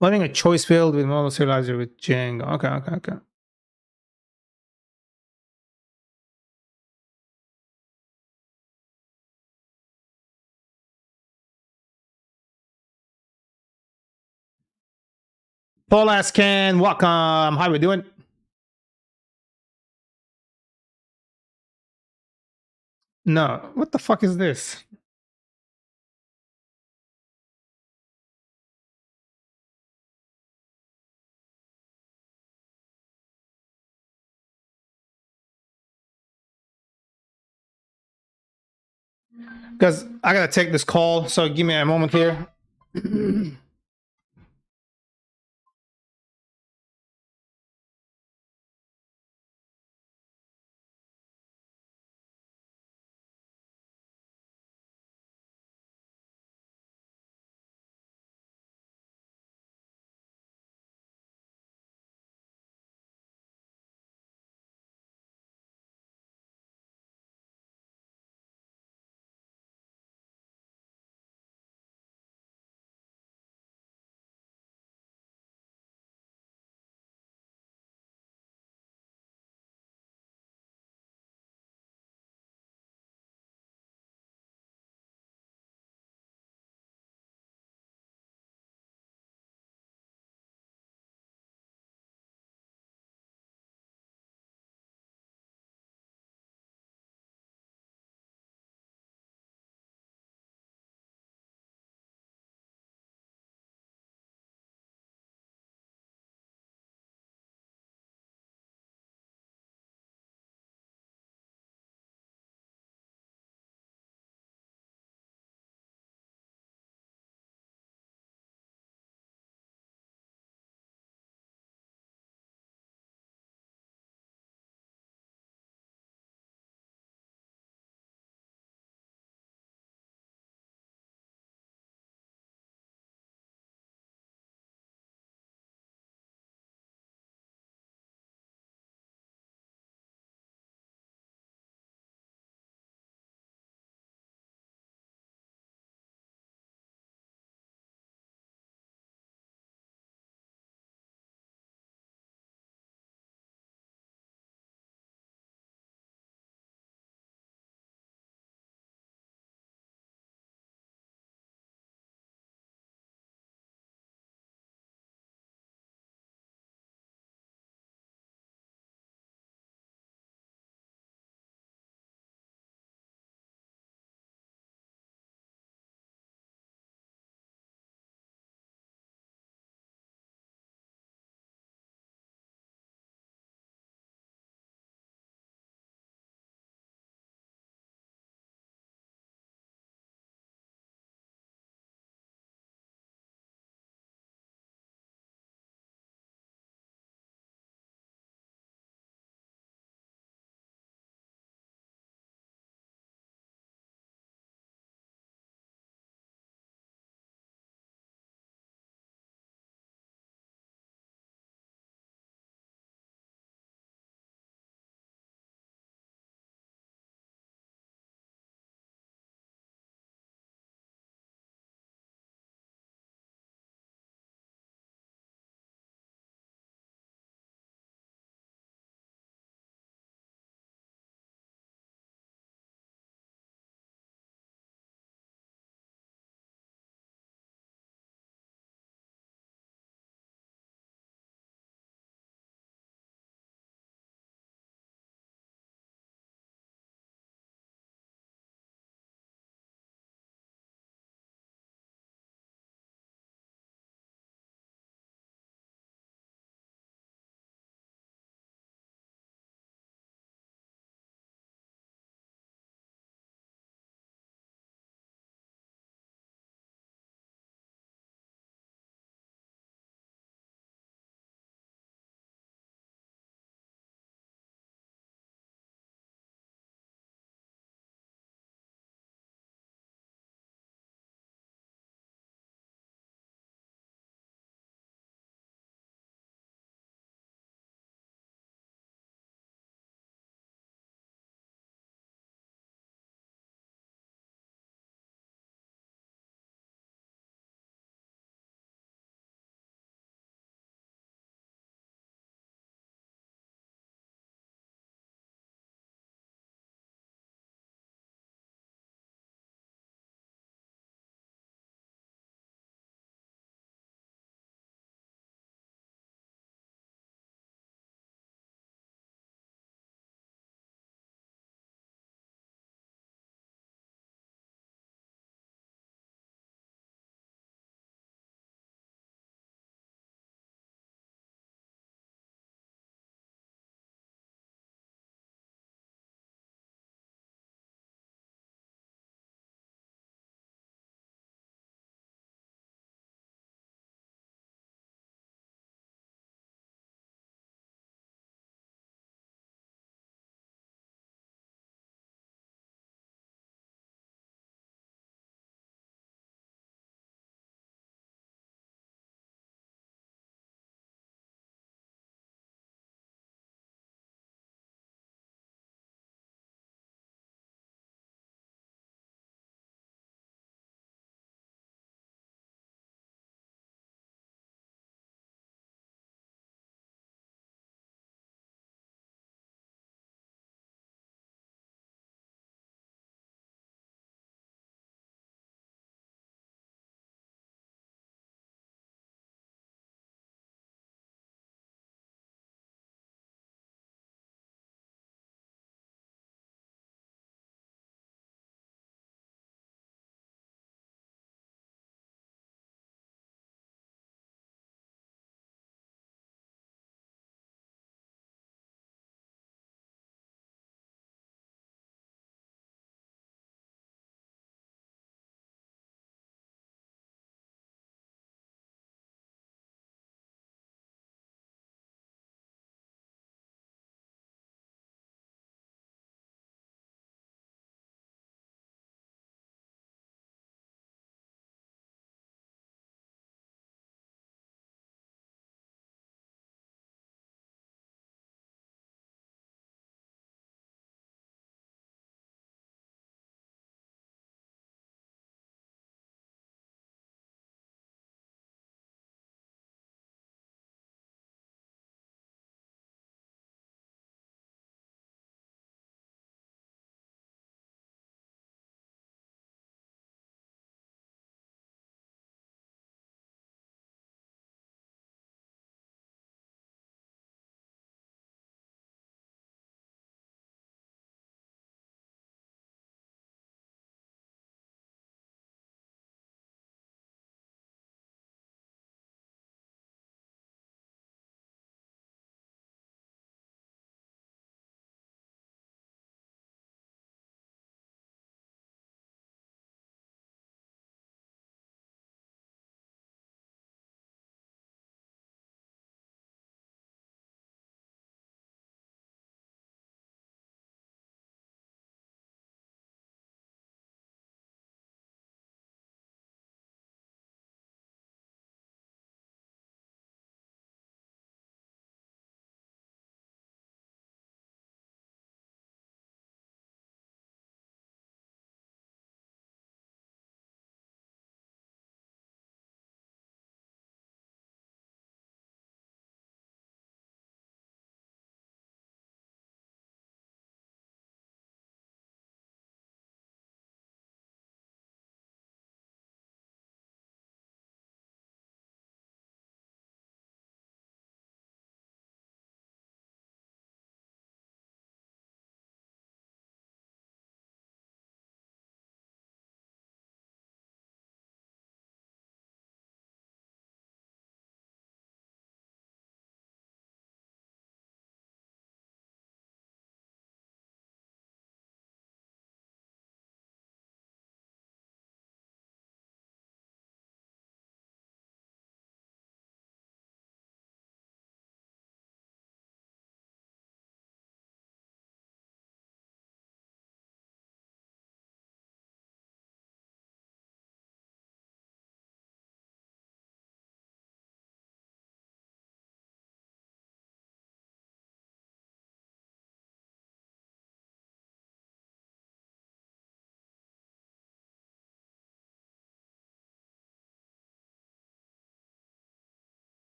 Running a choice field with model serializer with Django. Okay. Paul Ascan, welcome. How we doing? No, what the fuck is this? Because I gotta take this call, so give me a moment here.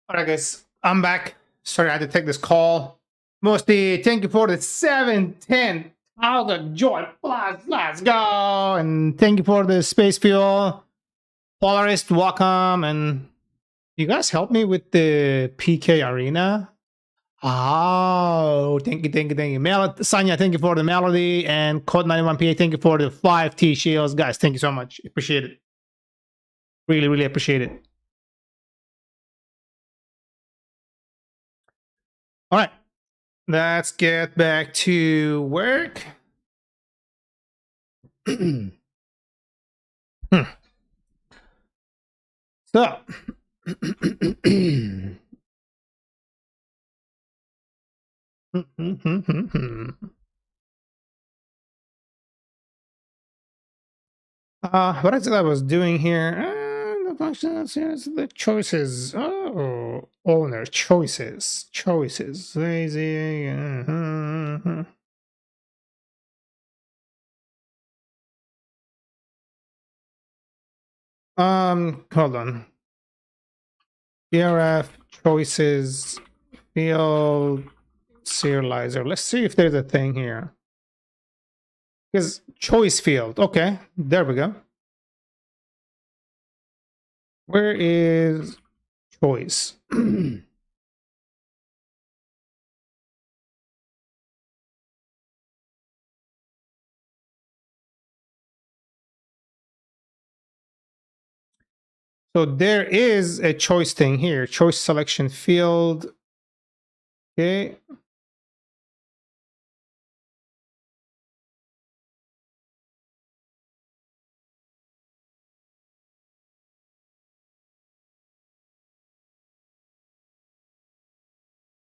All right, guys, I'm back. Sorry, I had to take this call. Musti, thank you for the 710,000 joy plus. Let's go. And thank you for the space fuel. Polarist, welcome. And you guys help me with the PK arena. Oh, thank you, thank you, thank you. Sanya, thank you for the melody. And Code 91PA, thank you for the 5 T shields. Guys, thank you so much. Appreciate it. Really, really appreciate it. All right, let's get back to work. So, what is it I was doing here? The function says the choices. Oh, owner choices, lazy. Hold on. BRF choices field serializer. Let's see if there's a thing here. Because choice field. Okay, there we go. Where is choice? So there is a choice thing here. Choice selection field. Okay.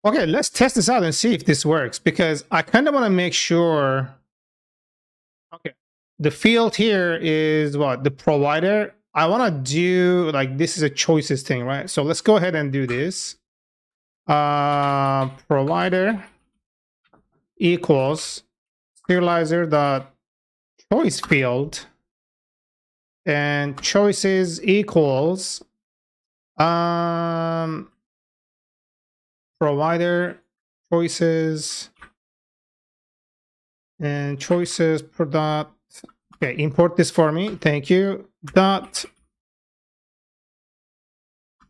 Okay, let's test this out and see if this works, because I kind of want to make sure. Okay, the field here is what? The provider. I want to do like this is a choices thing, right? So let's go ahead and do this. Provider equals serializer dot choice field, and choices equals provider choices, and choices per dot. Okay, import this for me. Thank you. Dot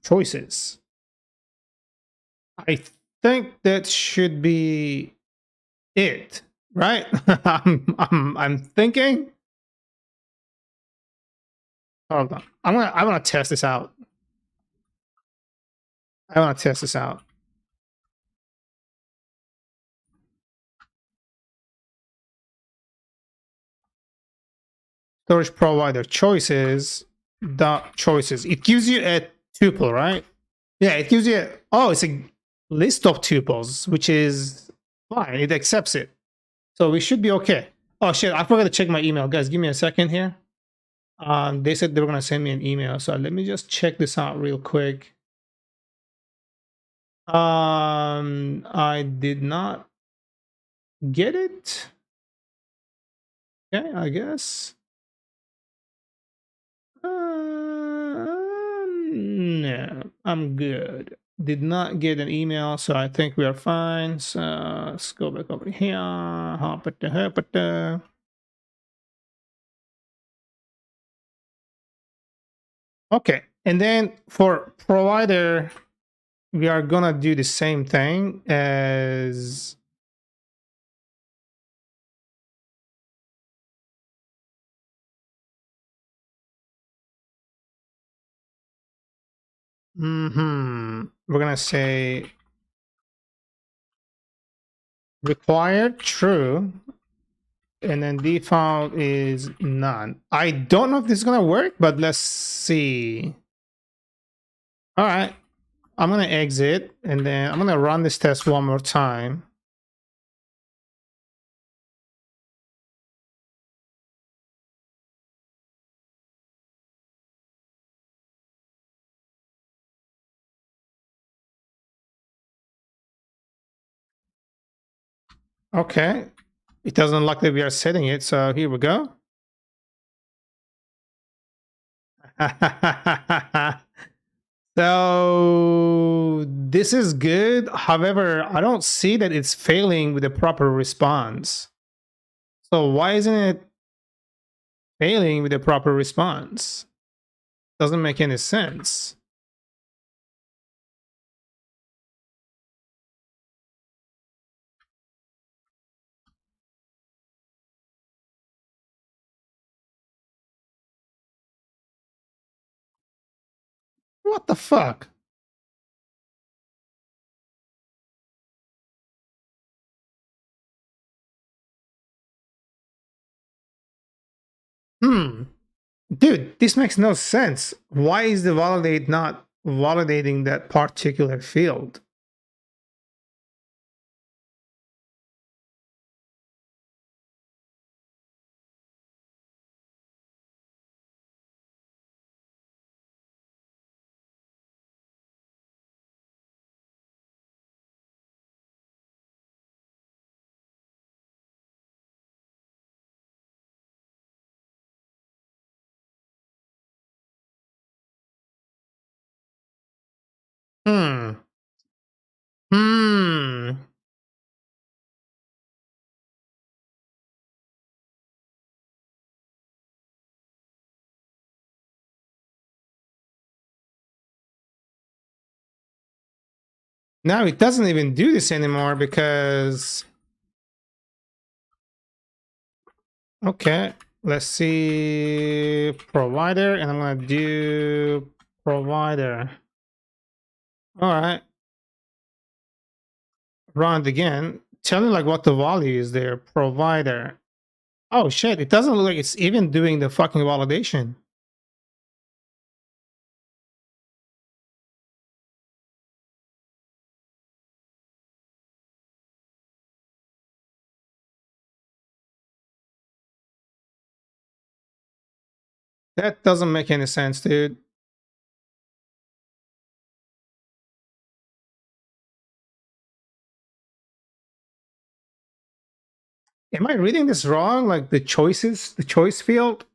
choices. I think that should be it, right? I'm thinking. Hold on. I want to test this out. I want to test this out. Storage provider choices dot choices. It gives you a tuple, right? Yeah, it gives you it's a list of tuples, which is fine. It accepts it. So we should be okay. Oh shit, I forgot to check my email. Guys, give me a second here. They said they were gonna send me an email. So let me just check this out real quick. I did not get it. Okay, I guess. No, I'm good. Did not get an email, so I think we are fine. So let's go back over here. Okay, and then for provider, we are gonna do the same thing as we're gonna say required true, and then default is none. I don't know if this is gonna work, but let's see. All right, I'm gonna exit, and then I'm gonna run this test one more time. Okay, it doesn't look like we are setting it, so here we go. So this is good. However, I don't see that it's failing with the proper response. So why isn't it failing with the proper response? Doesn't make any sense. What the fuck? Dude, this makes no sense. Why is the validate not validating that particular field? Hmm. Hmm. Now it doesn't even do this anymore because... Okay, let's see provider, and I'm gonna do provider. All right, run it again. Tell me like what the value is there. Provider. Oh shit! It doesn't look like it's even doing the fucking validation. That doesn't make any sense, dude. Am I reading this wrong? Like the choices, the choice field?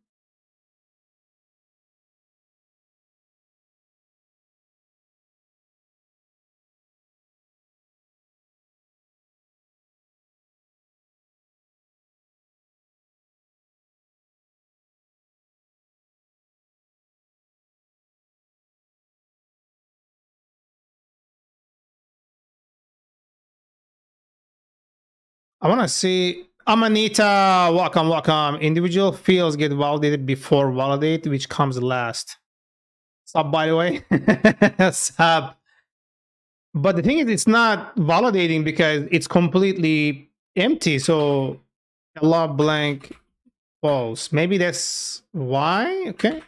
I want to see. Amanita, welcome, welcome. Individual fields get validated before validate, which comes last. Sub, by the way. Sub. But the thing is, it's not validating because it's completely empty. So a lot blank false. Maybe that's why. Okay.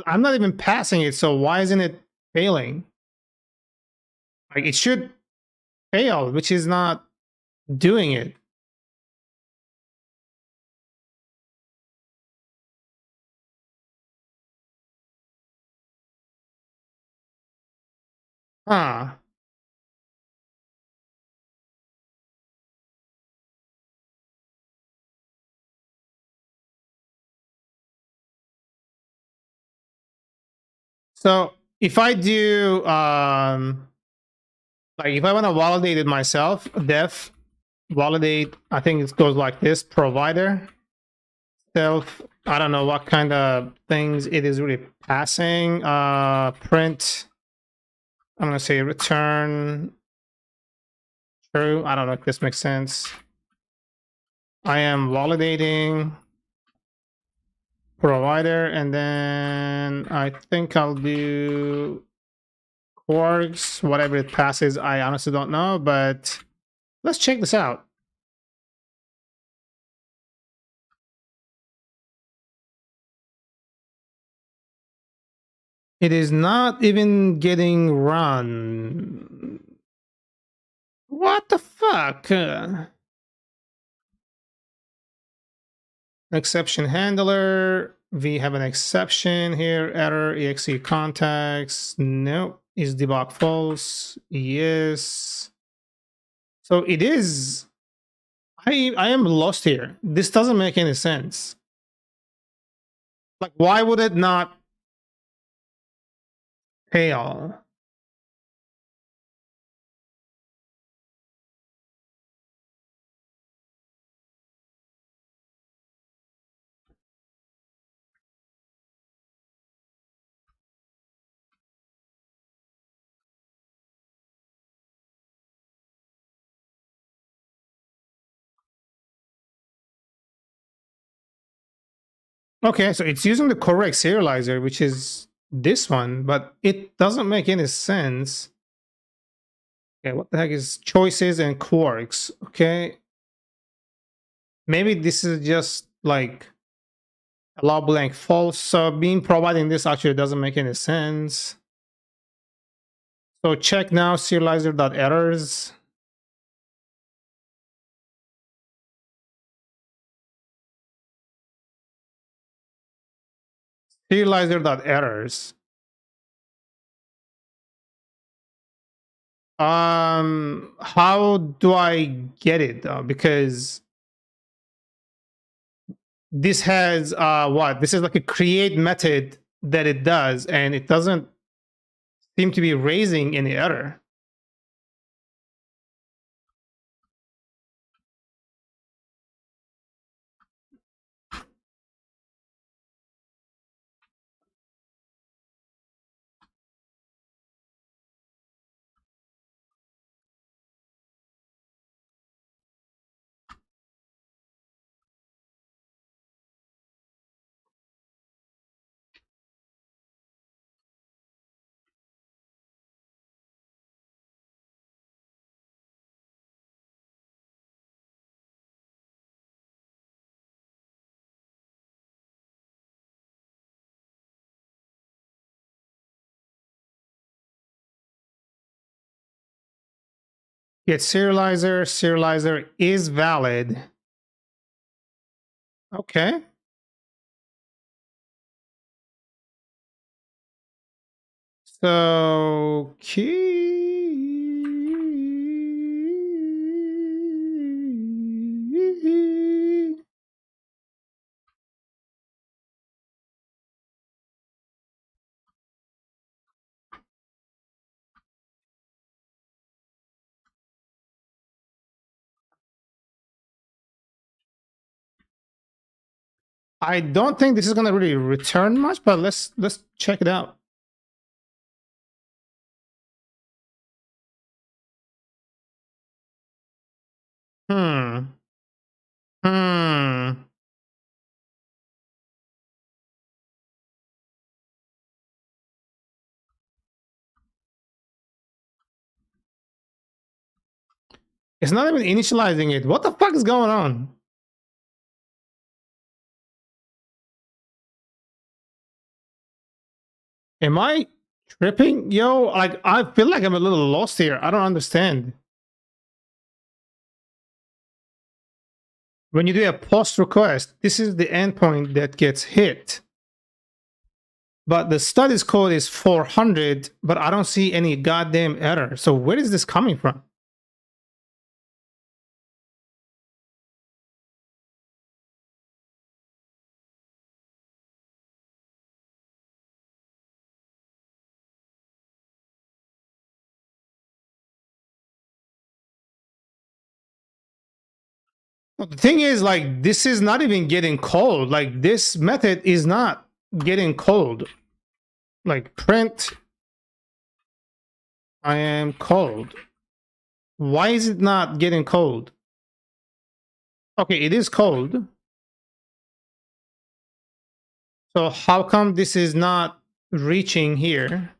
I'm not even passing it. So why isn't it failing? Like it should fail, which is not doing it. Huh. So if I do like if I want to validate it myself, def validate, I think it goes like this: provider, self, I don't know what kind of things it is really passing. Print, I'm gonna say return true. I don't know if this makes sense. I am validating provider, and then I think I'll do quarks, whatever it passes. I honestly don't know, but let's check this out. It is not even getting run. What the fuck? Exception handler. We have an exception here. Error exe contacts. No. Is debug false? Yes. So it is. I am lost here. This doesn't make any sense. Like, why would it not Fail. Okay, so it's using the correct serializer, which is this one, but it doesn't make any sense. Okay, what the heck is choices and quarks? Okay. Maybe this is just like allow blank false. So being providing this actually doesn't make any sense. So check now serializer.errors. Serializer.errors. How do I get it? Because this has what? This is like a create method that it does, and it doesn't seem to be raising any error. Get serializer. Serializer is valid. Okay. So key. I don't think this is gonna really return much, but let's check it out. Hmm. Hmm. It's not even initializing it. What the fuck is going on? Am I tripping? Yo, like I feel like I'm a little lost here. I don't understand. When you do a post request, this is the endpoint that gets hit. But the studies code is 400, but I don't see any goddamn error. So where is this coming from? Well, the thing is, like, this is not even getting called. Like, this method is not getting called. Like, print, I am cold. Why is it not getting cold? Okay, it is cold. So how come this is not reaching here?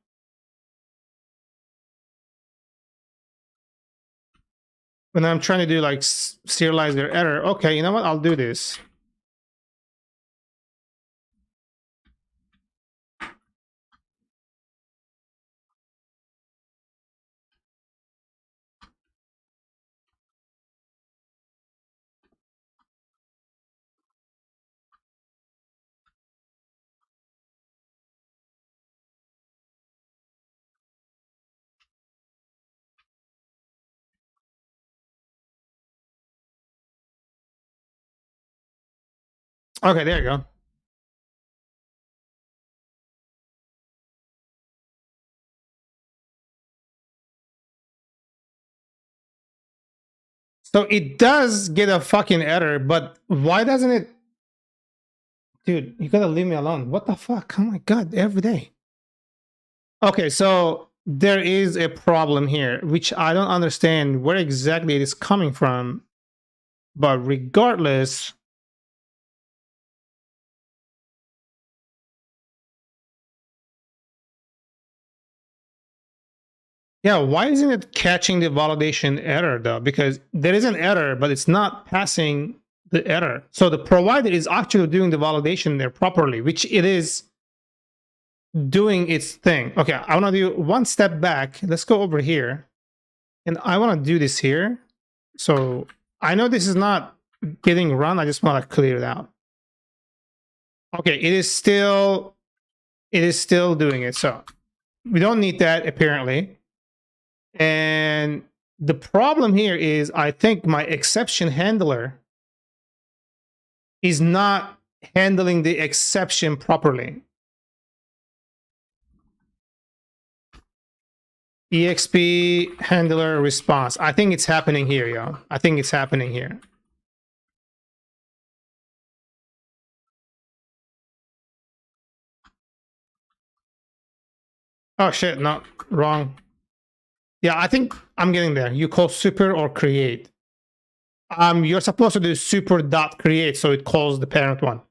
When I'm trying to do like serializer error. Okay, you know what? I'll do this. Okay, there you go. So it does get a fucking error, but why doesn't it? Dude, you gotta leave me alone. What the fuck? Oh my god, every day. Okay, so there is a problem here, which I don't understand where exactly it is coming from. But regardless, yeah, why isn't it catching the validation error though? Because there is an error, but it's not passing the error. So the provider is actually doing the validation there properly, which it is doing its thing. Okay, I want to do one step back. Let's go over here. And I want to do this here. So I know this is not getting run. I just want to clear it out. Okay, it is still doing it. So we don't need that apparently. And the problem here is I think my exception handler is not handling the exception properly. EXP handler response. I think it's happening here, yo. I think it's happening here. Oh shit, no, wrong. Yeah, I think I'm getting there. You call super or create. You're supposed to do super dot create, so it calls the parent one.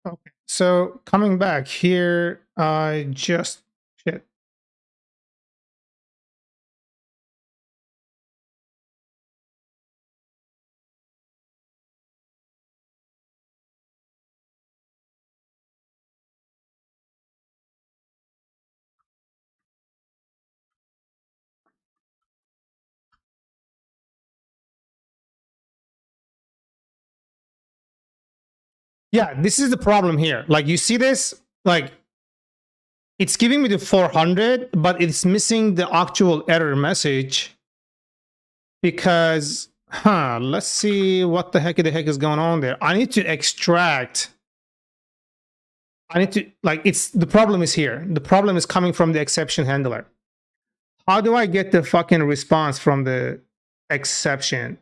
Okay, so coming back here, I just shit. Yeah, this is the problem here. Like you see this, like it's giving me the 400, but it's missing the actual error message because, let's see what the heck is going on there. I need to extract. I need to, like, it's the problem is here. The problem is coming from the exception handler. How do I get the fucking response from the exception?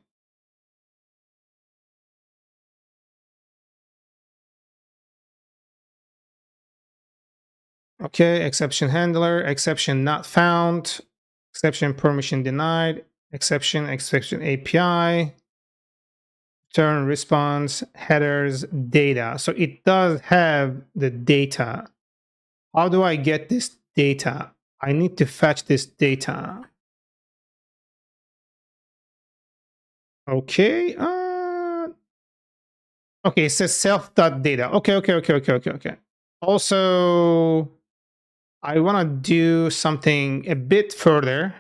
Okay, exception handler, exception not found, exception permission denied, exception API, return response, headers, data. So it does have the data. How do I get this data? I need to fetch this data. Okay. Okay, it says self.data. Okay. Also, I want to do something a bit further.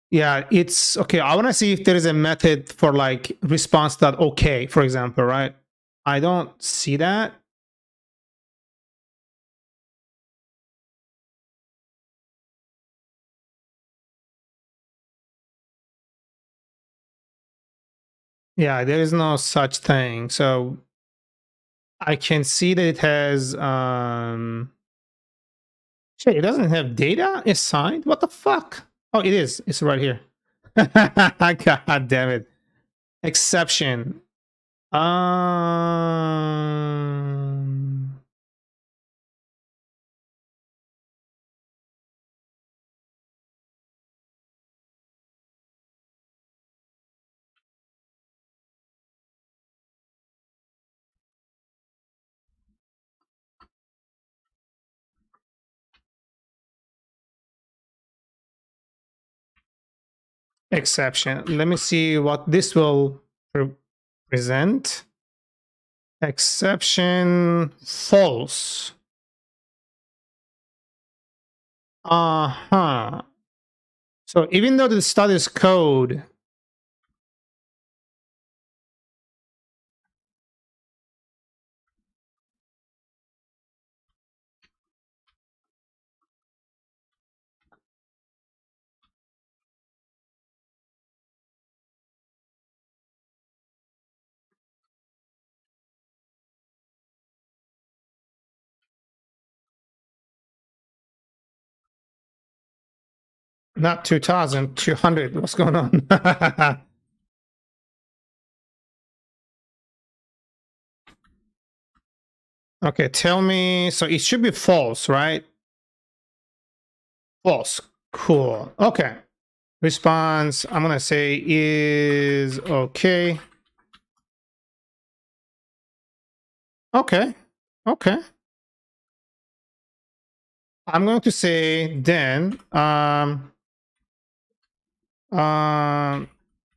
Yeah, it's okay. I want to see if there is a method for like response.okay, for example, right? I don't see that. Yeah, there is no such thing. So I can see that it has shit, it doesn't have data assigned. What the fuck? Oh, it is. It's right here. God damn it. Exception. Um exception. Let me see what this will present. Exception false. Uh-huh. So even though the status code not 2000, 200. What's going on? Okay, tell me. So it should be false, right? False. Cool. Okay. Response, I'm going to say is okay. Okay. Okay. I'm going to say then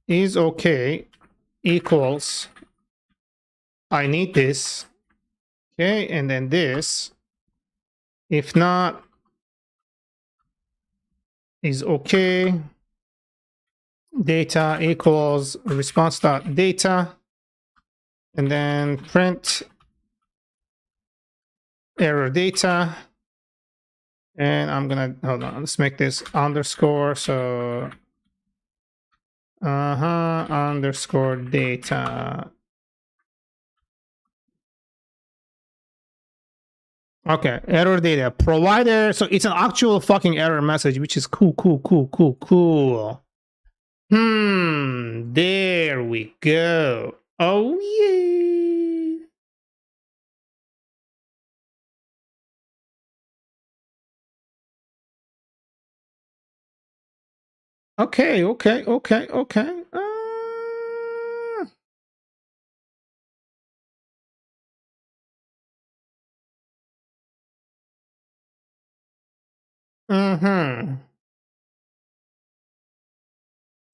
is okay equals I need this. Okay, and then this. If not, is okay. Data equals response dot data, and then print error data. And I'm gonna hold on. Let's make this underscore. So underscore data. Okay, error data provider. So it's an actual fucking error message, which is cool. There we go. Oh yeah. Okay.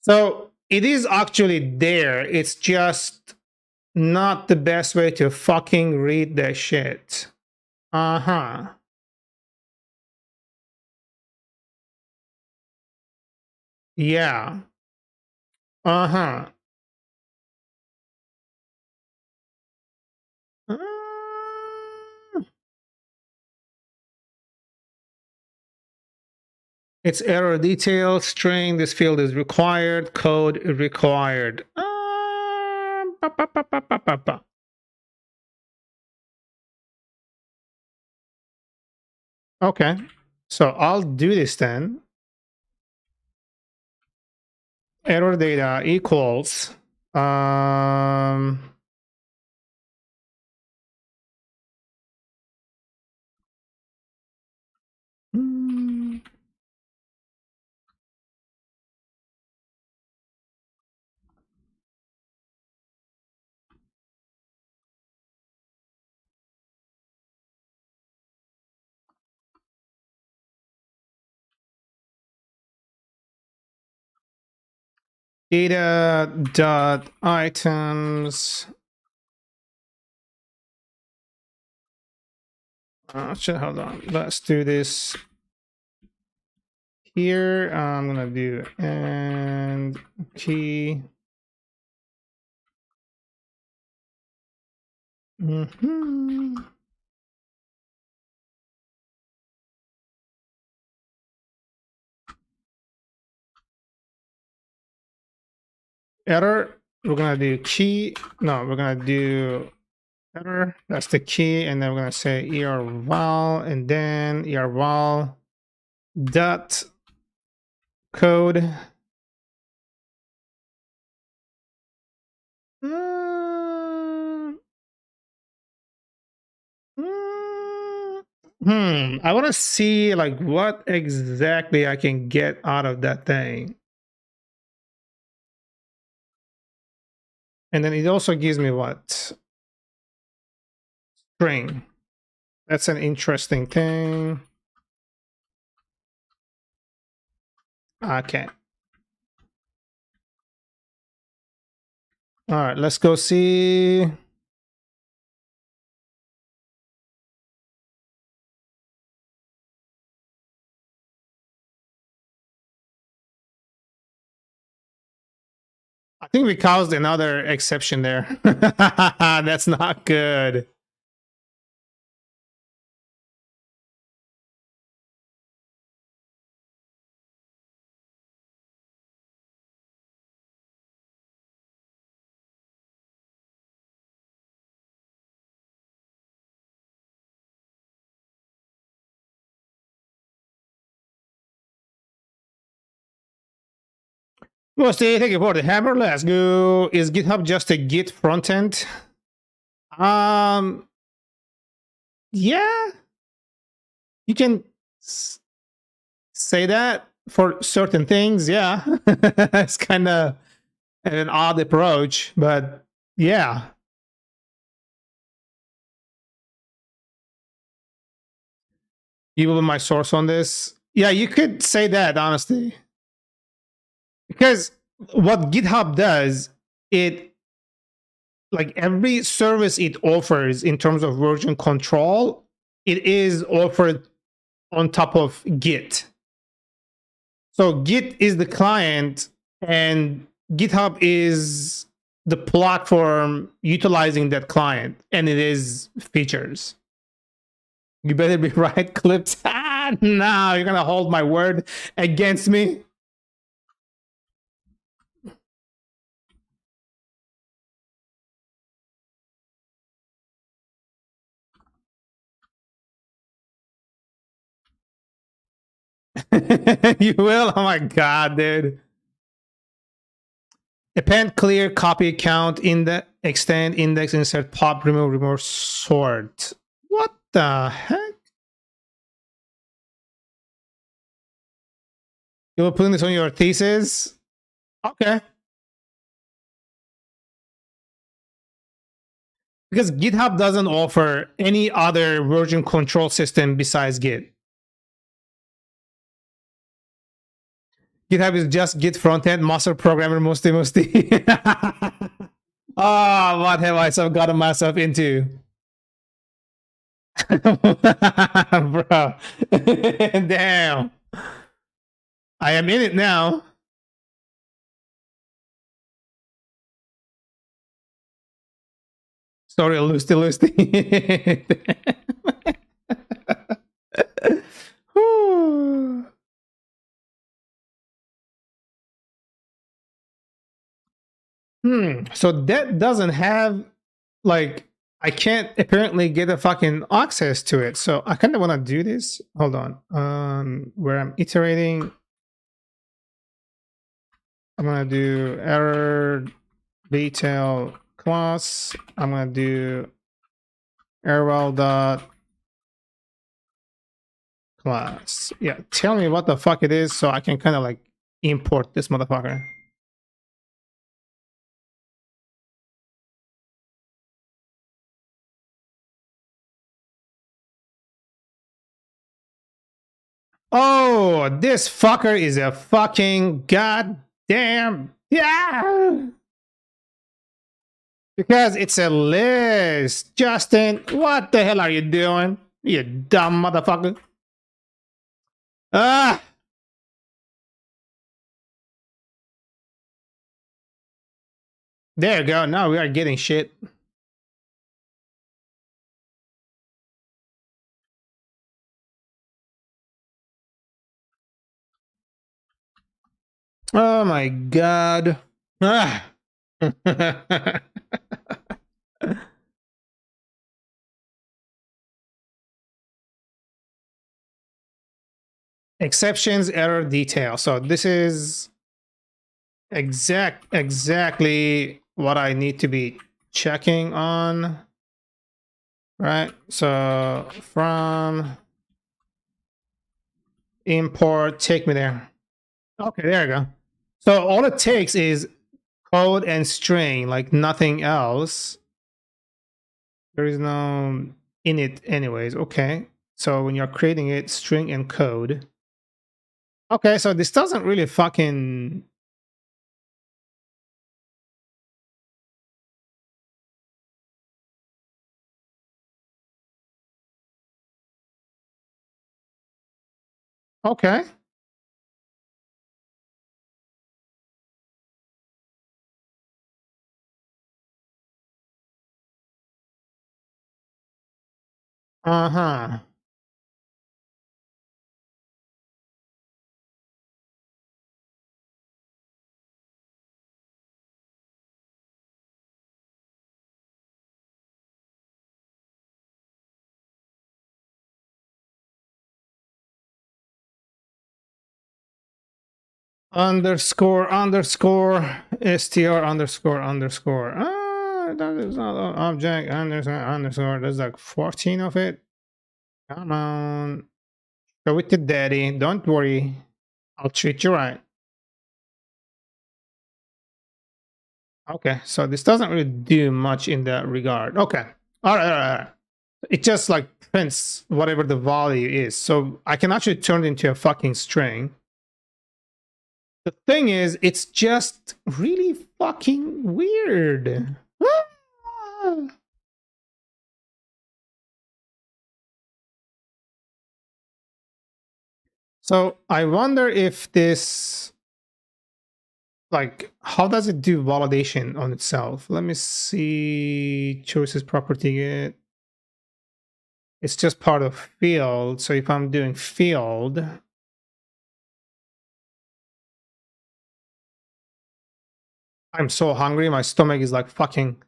So it is actually there. It's just not the best way to fucking read the shit. Yeah. Uh-huh. Uh, It's error detail string. This field is required. Code required. Okay. So I'll do this then. Error data equals data dot items. Hold on. Let's do this here. I'm gonna do and key. Error. We're gonna do key. No, we're gonna do error. That's the key, and then we're gonna say erval, and then erval dot code. I want to see like what exactly I can get out of that thing. And then it also gives me what? String. That's an interesting thing. Okay. All right, let's go see. think we caused another exception there. That's not good. Musti, thank you for the hammer. Let's go. Is GitHub just a Git frontend? Yeah, you can say that for certain things. Yeah, it's kind of an odd approach, but yeah. You will be my source on this. Yeah, you could say that honestly, because what GitHub does, it like every service it offers in terms of version control, it is offered on top of Git. So Git is the client and GitHub is the platform utilizing that client, and it is features. You better be right clipped. No, you're gonna hold my word against me. You will? Oh my god, dude. Append, clear, copy, count, index, extend, index, insert, pop, remove, sort. What the heck? You were putting this on your thesis? Okay. Because GitHub doesn't offer any other version control system besides Git. GitHub is just Git frontend, master programmer, Musti. Oh, what have I gotten myself into? Bro. Damn. I am in it now. Sorry, Lusty. So that doesn't have, like, I can't apparently get a fucking access to it. So I kind of want to do this. Hold on. Where I'm iterating, I'm gonna do error detail class. I'm gonna do error dot class. Yeah, tell me what the fuck it is so I can kind of like import this motherfucker. Oh, this fucker is a fucking goddamn, yeah. Because it's a list. Justin, what the hell are you doing? You dumb motherfucker. Ah. There you go. Now we are getting shit. Oh my god. Ah. Exceptions, error, detail. So this is exactly what I need to be checking on. Right? So from import, take me there. Okay, there you go. So all it takes is code and string, like nothing else. There is no init anyways. Okay. So when you're creating it, string and code. Okay, so this doesn't really fucking... Okay. Uh-huh. Underscore underscore str underscore underscore. That is not an object underscore underscore. There's like 14 of it. Come on. Go with the daddy. Don't worry. I'll treat you right. Okay, so this doesn't really do much in that regard. Okay. All right. It just like prints whatever the value is. So I can actually turn it into a fucking string. The thing is, it's just really fucking weird. So I wonder if this, like, how does it do validation on itself? Let me see. Choices property. It's just part of field. So if I'm doing field, I'm so hungry. My stomach is like fucking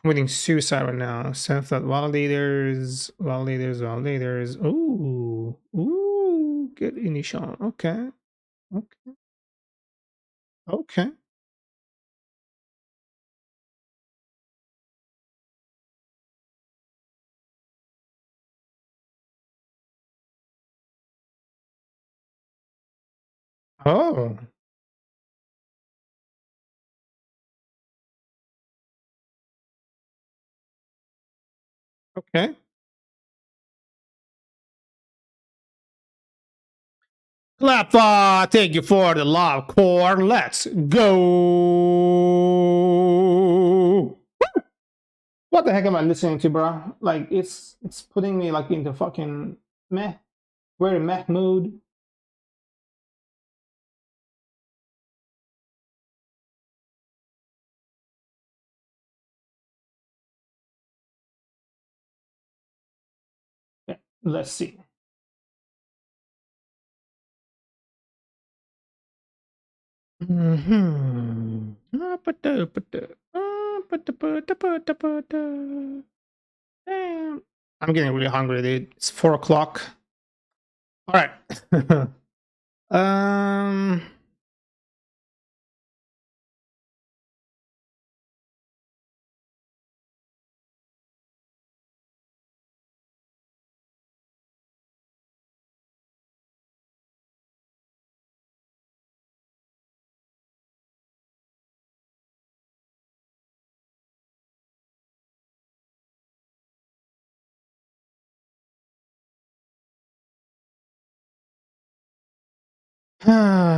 committing suicide right now. Self that validators. Ooh, get initial. Okay. Okay. Oh. Okay. Clap. Thank you for the love core. Let's go. What the heck am I listening to, bro? Like it's putting me like into fucking meh, very meh mood. Yeah, let's see. Mm-hmm. Damn. I'm getting really hungry, dude. It's 4 o'clock. All right. um.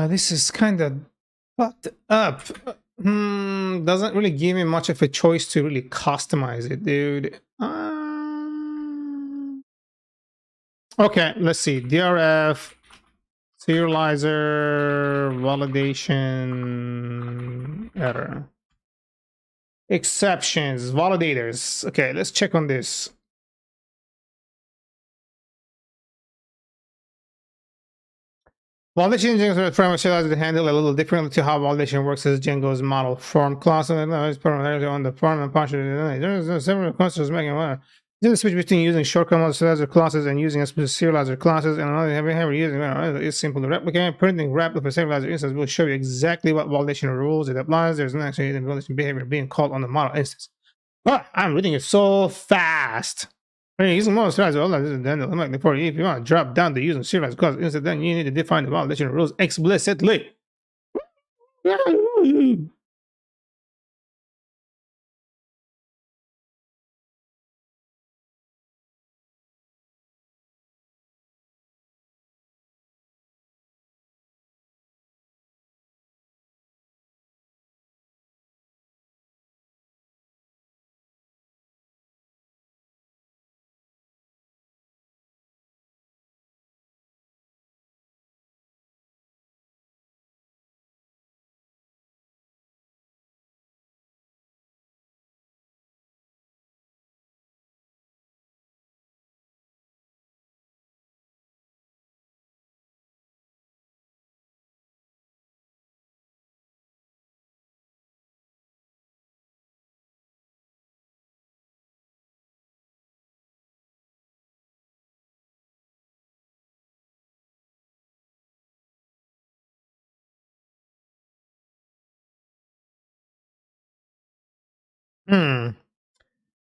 This is kind of fucked up. Doesn't really give me much of a choice to really customize it, dude. Okay, let's see. DRF, serializer, validation, error. Exceptions, validators. Okay, let's check on this. Validation Django framework allows to handle a little differently to how validation works as Django's model form class on the form and partial. There's several clusters making one. This is the switch between using shortcut serializer classes and using serializer classes, and another heavy using it's simple to replicate. Printing wrap of a serializer instance will show you exactly what validation rules it applies. There's no actually validation behavior being called on the model instance. Oh, I'm reading it so fast. Using model serializer, then like before, if you want to drop down the using serialized class instead, then you need to define the validation rules explicitly.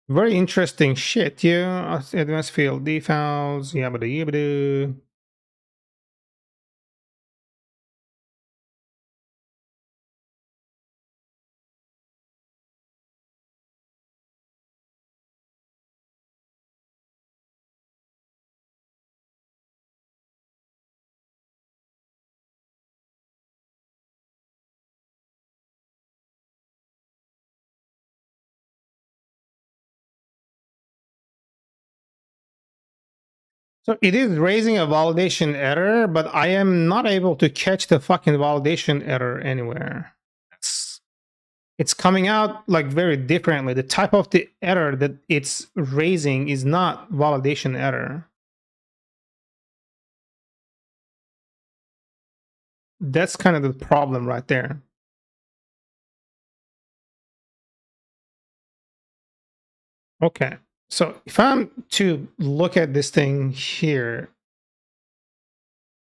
Very interesting shit. Yeah, advanced field defaults. Yabba yabba. So it is raising a validation error, but I am not able to catch the fucking validation error anywhere. It's coming out like very differently. The type of the error that it's raising is not validation error. That's kind of the problem right there. Okay, so if I'm to look at this thing here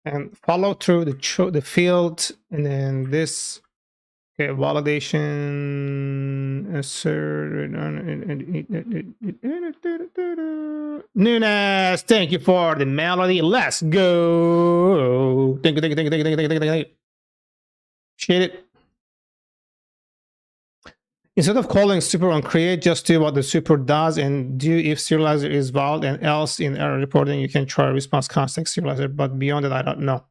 and follow through the field, and then this, okay, validation assert. Nunes, thank you for the melody. Let's go. Thank you. Shit it. Instead of calling super on create, just do what the super does and do if serializer is valid, and else in error reporting you can try response context serializer, but beyond that I don't know.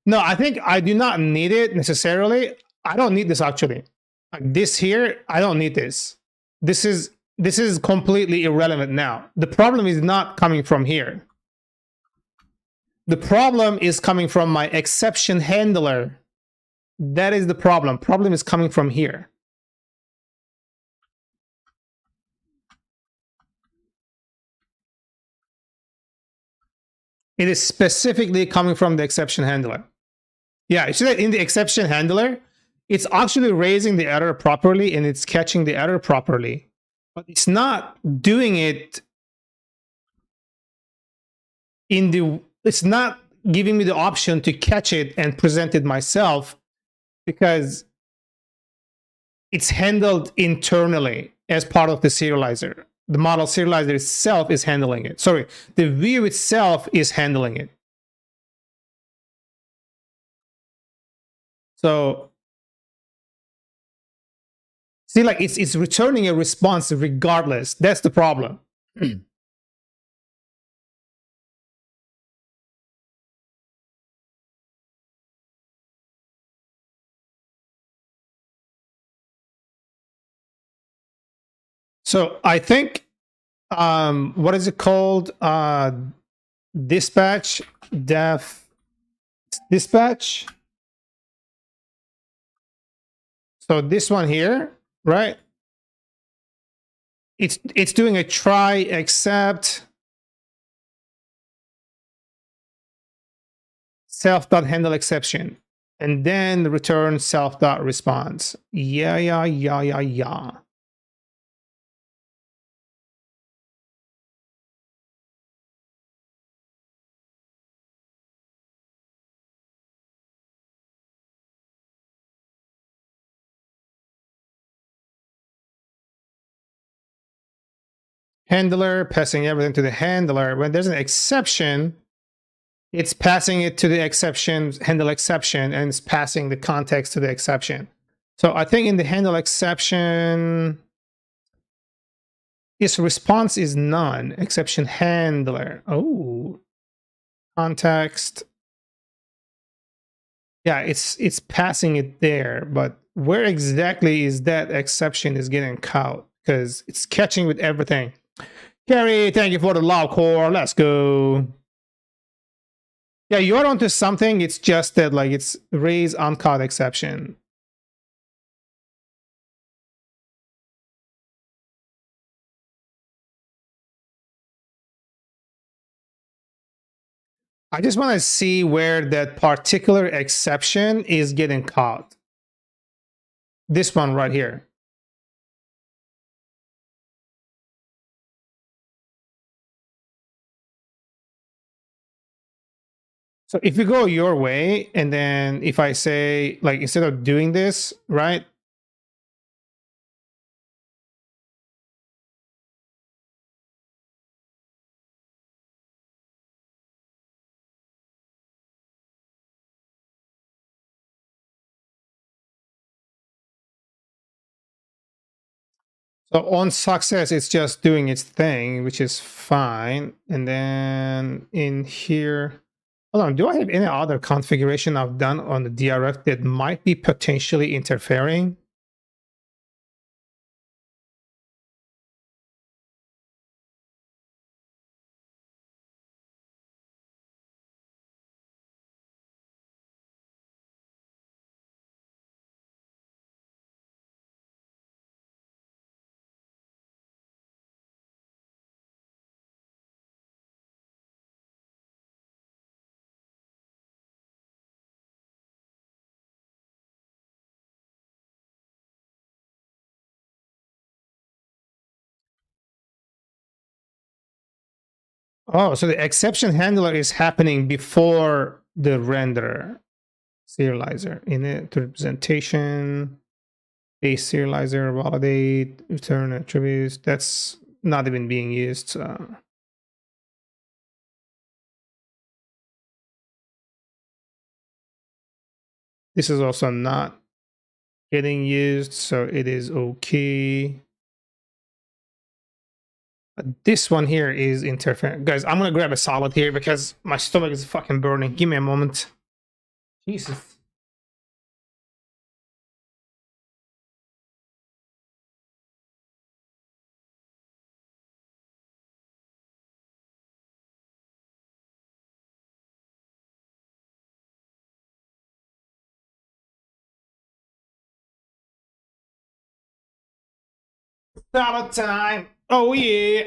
No, I think I do not need it necessarily. I don't need this actually. Like this here, I don't need this. This is completely irrelevant now. The problem is not coming from here. The problem is coming from my exception handler. That is the problem. Problem is coming from here. It is specifically coming from the exception handler. Yeah, you see that in the exception handler, it's actually raising the error properly and it's catching the error properly, but it's not doing it in the, it's not giving me the option to catch it and present it myself because it's handled internally as part of the serializer. The model serializer itself is handling it. Sorry, the view itself is handling it. So see, like it's returning a response regardless. That's the problem. So I think what is it called? Dispatch def dispatch. So this one here, right? It's doing a try except self.handle exception and then return self.response. Yeah. Handler passing everything to the handler. When there's an exception, it's passing it to the exception, handle exception, and it's passing the context to the exception. So I think in the handle exception, its response is none. Exception handler. Oh, context. Yeah, it's passing it there, but where exactly is that exception is getting caught? Because it's catching with everything. Carrie, thank you for the love core. Let's go. Yeah, you're onto something. It's just that like it's raise uncaught exception. I just want to see where that particular exception is getting caught. This one right here. So if you go your way, and then if I say, like, instead of doing this, right? So on success, it's just doing its thing, which is fine. And then in here, hold on, do I have any other configuration I've done on the DRF that might be potentially interfering? Oh, so the exception handler is happening before the renderer serializer. In it, to representation, base serializer, validate, return attributes. That's not even being used. This is also not getting used, so it is okay. But this one here is interfering. Guys, I'm gonna grab a salad here because my stomach is fucking burning. Give me a moment. Jesus. Salad time. Oh yeah.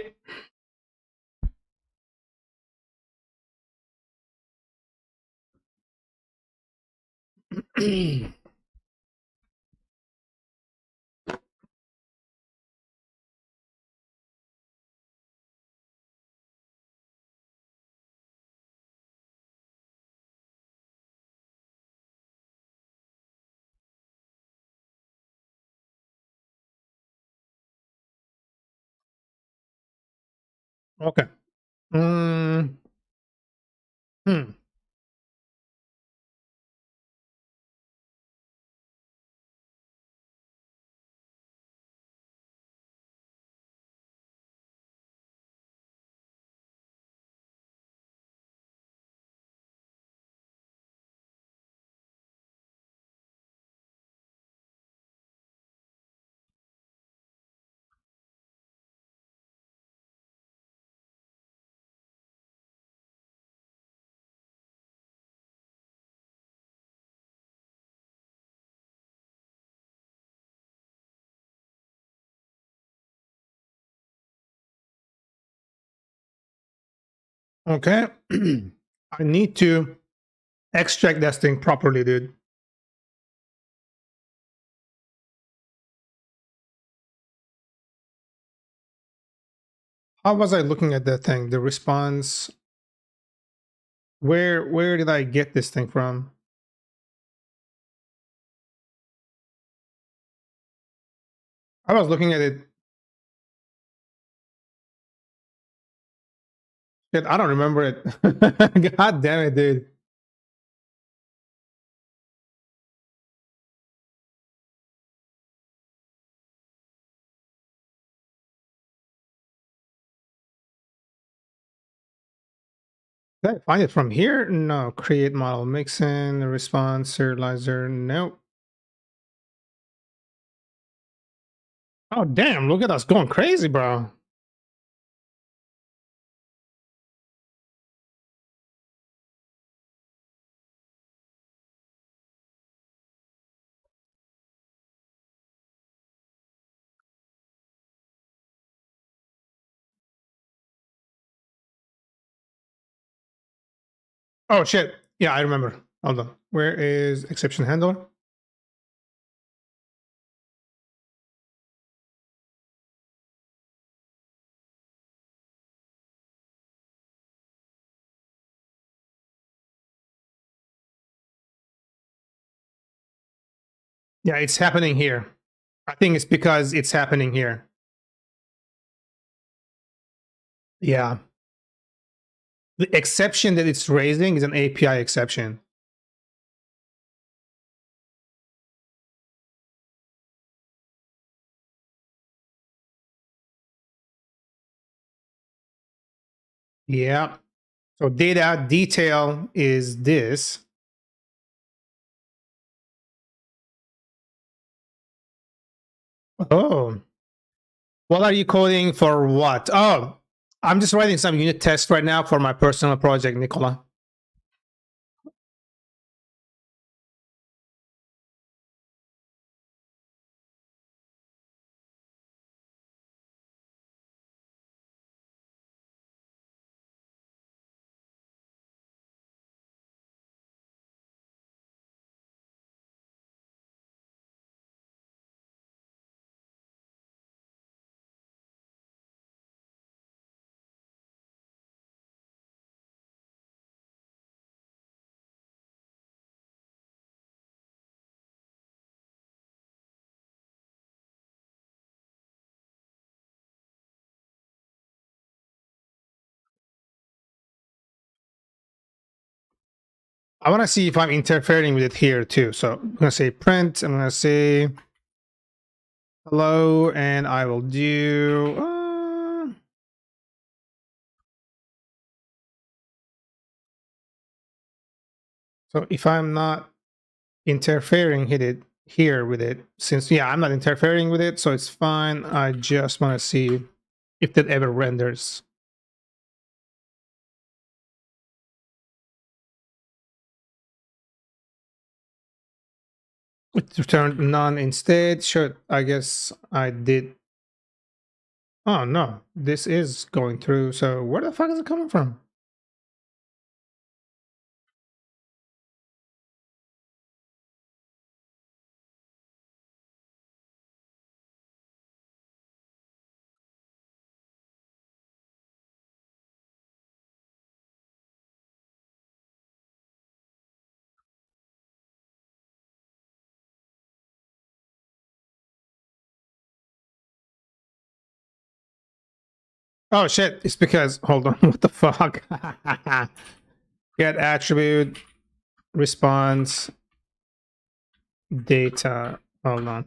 Okay. Hmm. Okay. I need to extract that thing properly, dude. How was I looking at that thing? The response. Where did I get this thing from? I was looking at it. Shit, I don't remember it. God damn it, dude. Did I find it from here? No. Create model mixin, response, serializer. Nope. Oh, damn. Look at us going crazy, bro. Oh, shit. Yeah, I remember. Hold on. Where is exception handler? Yeah, it's happening here. I think it's because it's happening here. Yeah. The exception that it's raising is an API exception. Yeah. So data detail is this. Oh, what are you coding for what? Oh, I'm just writing some unit tests right now for my personal project, Nicola. I want to see if I'm interfering with it here too. So I'm going to say print. I'm going to say hello, and I will do. So if I'm not interfering hit it here with it, since yeah, I'm not interfering with it, so it's fine. I just want to see if that ever renders. It returned none instead. Should I guess I did. Oh no, this is going through. So where the fuck is it coming from? Oh shit, it's because hold on, what the fuck? Get attribute response data. Hold on.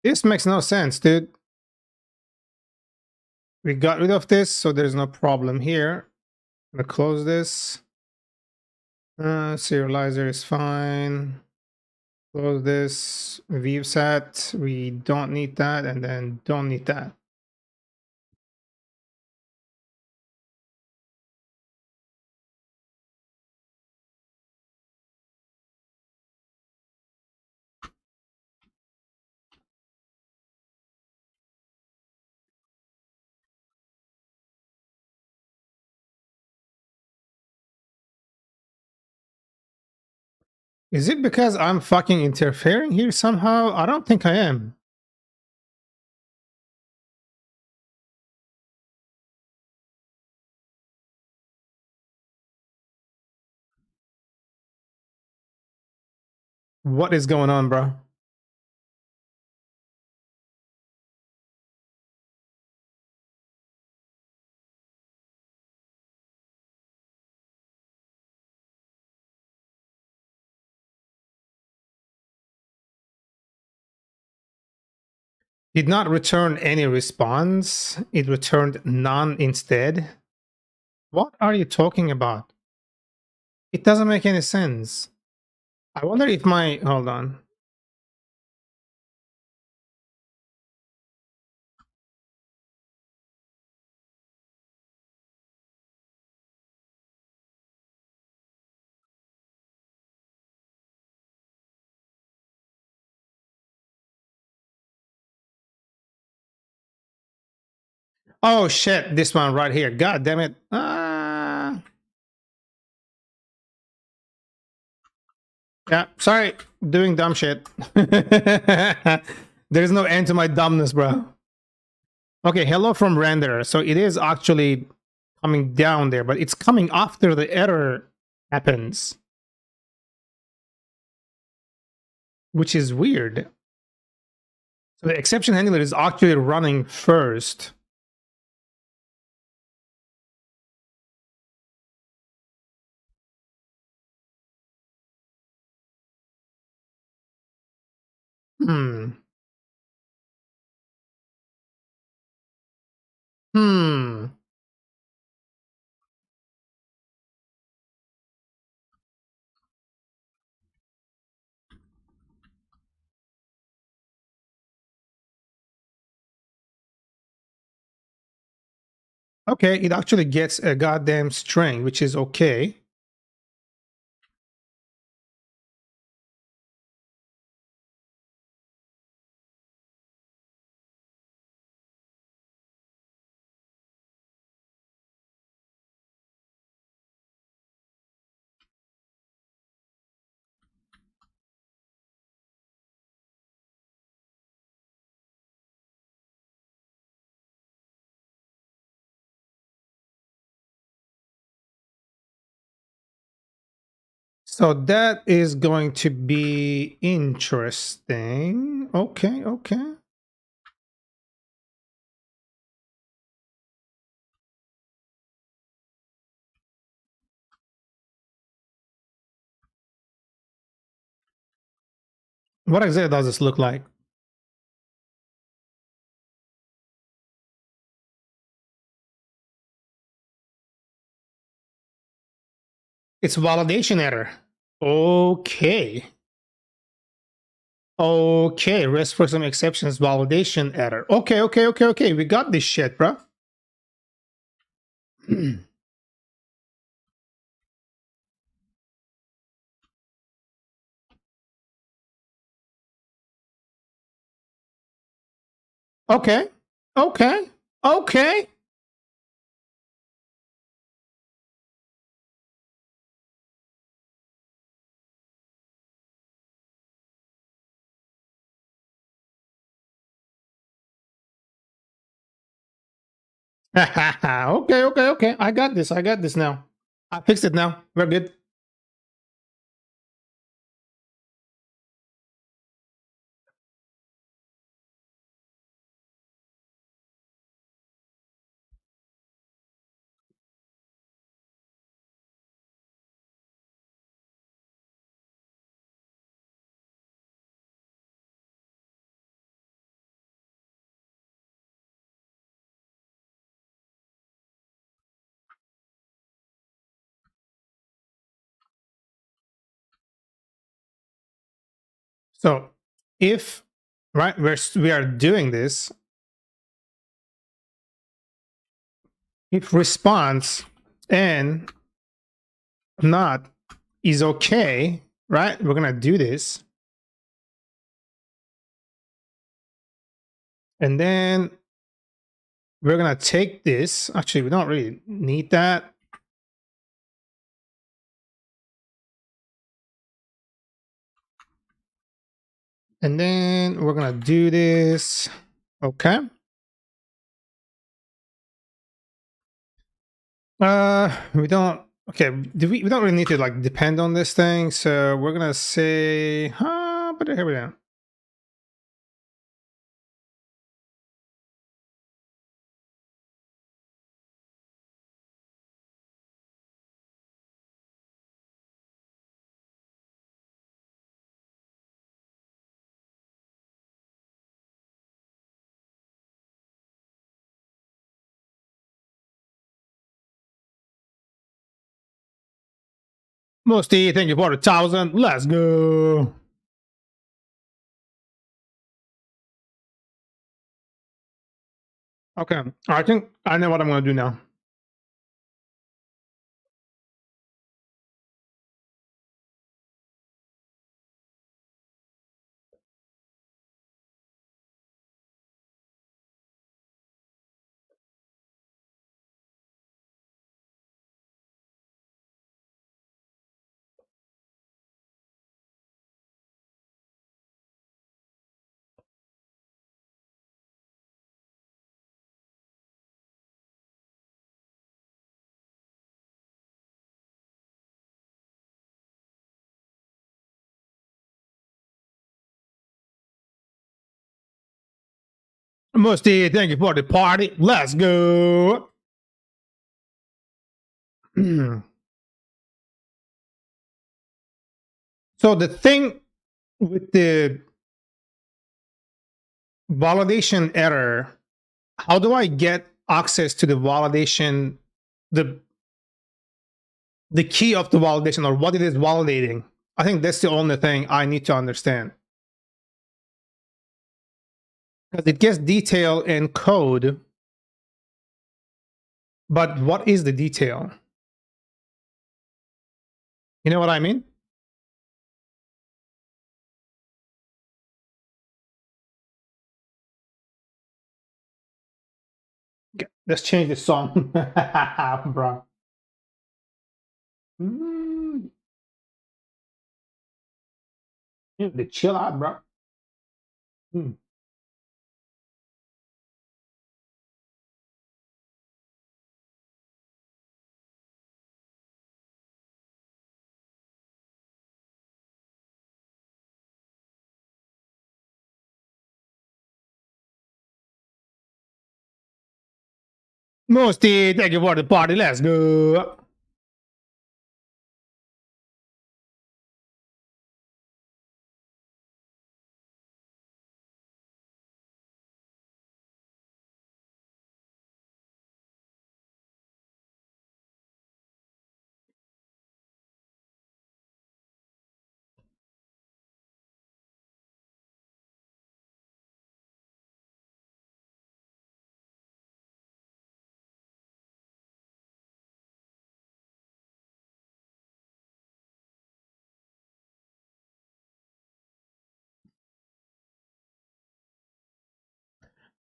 This makes no sense, dude. We got rid of this, so there's no problem here. I'm gonna close this. Serializer is fine. Close this. View set. We don't need that, and then don't need that. Is it because I'm fucking interfering here somehow? I don't think I am. What is going on, bro? Did not return any response. It returned none instead. What are you talking about? It doesn't make any sense. I wonder if my hold on. Oh shit, this one right here. God damn it. Yeah, sorry, doing dumb shit. There's no end to my dumbness, bro. Okay, hello from renderer. So it is actually coming down there, but it's coming after the error happens, which is weird. So the exception handler is actually running first. Hmm. Hmm. Okay, it actually gets a goddamn string, which is okay. So that is going to be interesting. Okay, okay. What exactly does this look like? It's validation error. Okay. Okay, rest for some exceptions, validation error. Okay, okay, okay, okay. We got this shit, bro. Okay, okay, okay. Okay, okay, okay. I got this. I got this now. I fixed it now. We're good. So if right we are doing this, if response and not is okay, right? We're gonna do this. And then we're gonna take this. Actually, we don't really need that. And then we're gonna do this. Okay. We don't. Okay, we don't really need to like depend on this thing. So we're gonna say, but here we go. Musti, thank you for 1,000. Let's go. Okay, I think I know what I'm gonna do now. Musti, thank you for the party. Let's go. So the thing with the validation error. How do I get access to the validation, the key of the validation, or what it is validating? I think that's the only thing I need to understand. Because it gets detail in code, but what is the detail? You know what I mean? Okay, let's change the song, bro. The chill out, bro. Musti, thank you for the party. Let's go.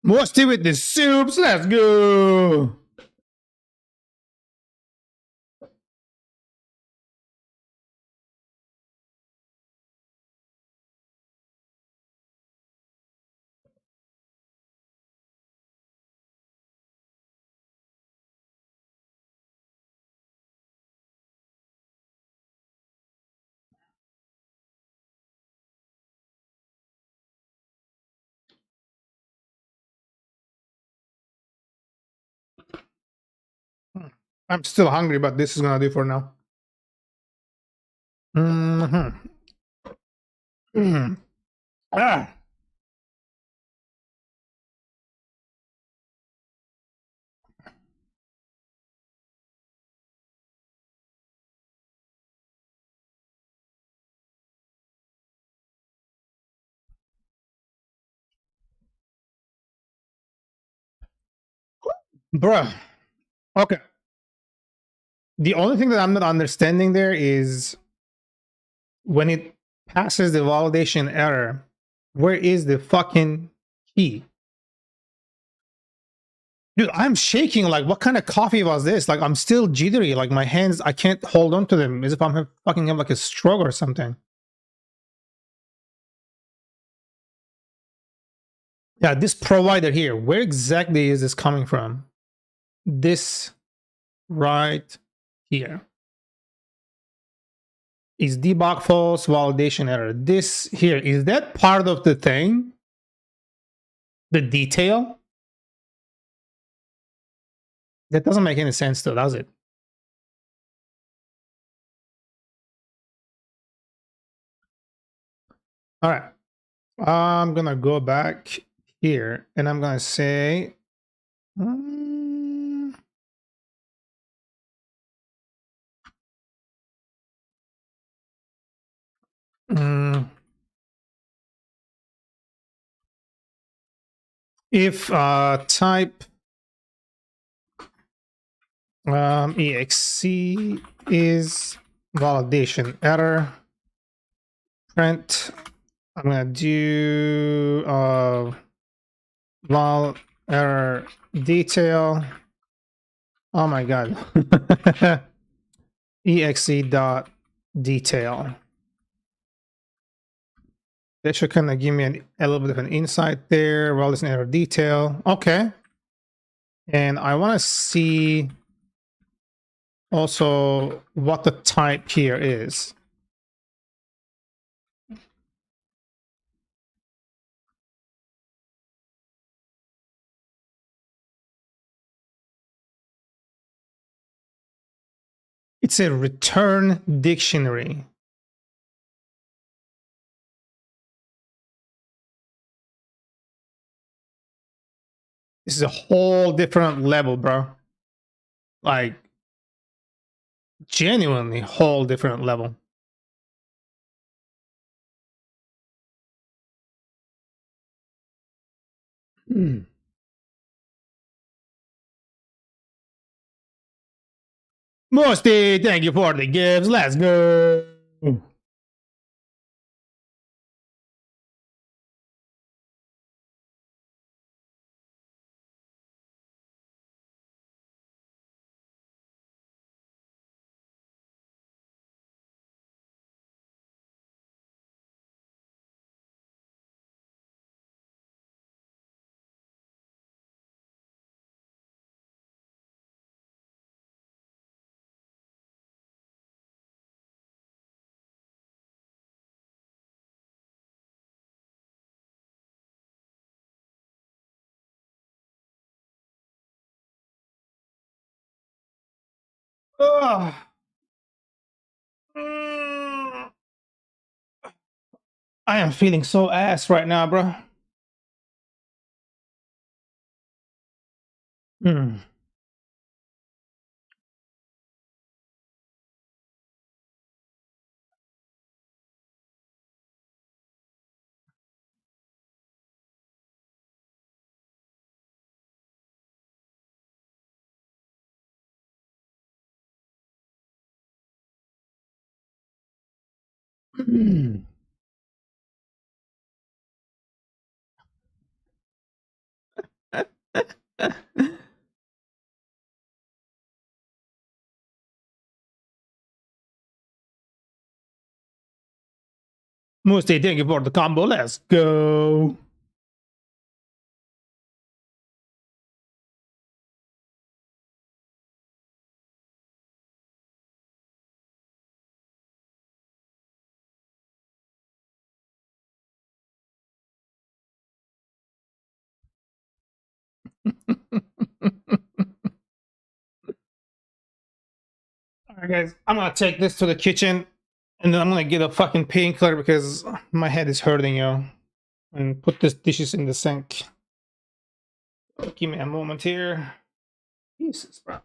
Musti with the soups. Let's go. I'm still hungry, but this is gonna do for now. Ah. Bruh. Okay. The only thing that I'm not understanding there is when it passes the validation error, where is the fucking key? Dude, I'm shaking. Like, what kind of coffee was this? Like, I'm still jittery. Like, my hands, I can't hold on to them as if I'm fucking have like a stroke or something. Yeah, this provider here, where exactly is this coming from? This right here is debug false, validation error. This here, is that part of the thing? The detail? That doesn't make any sense though, does it? All right. I'm gonna go back here and I'm gonna say if type exe is validation error, print, I'm gonna do val error detail. Oh my god. exe dot detail. That should kind of give me a little bit of an insight there. Well, it's an error detail. Okay. And I want to see also what the type here is. It's a return dictionary. This is a whole different level, bro. Like, genuinely whole different level. Musti, thank you for the gifts. Let's go. Ugh. I am feeling so ass right now, bro. Mm. Musti, thank you for the combo. Let's go. Alright, guys, I'm gonna take this to the kitchen and then I'm gonna get a fucking painkiller because my head is hurting, yo. And put these dishes in the sink. Give me a moment here. Jesus, bro.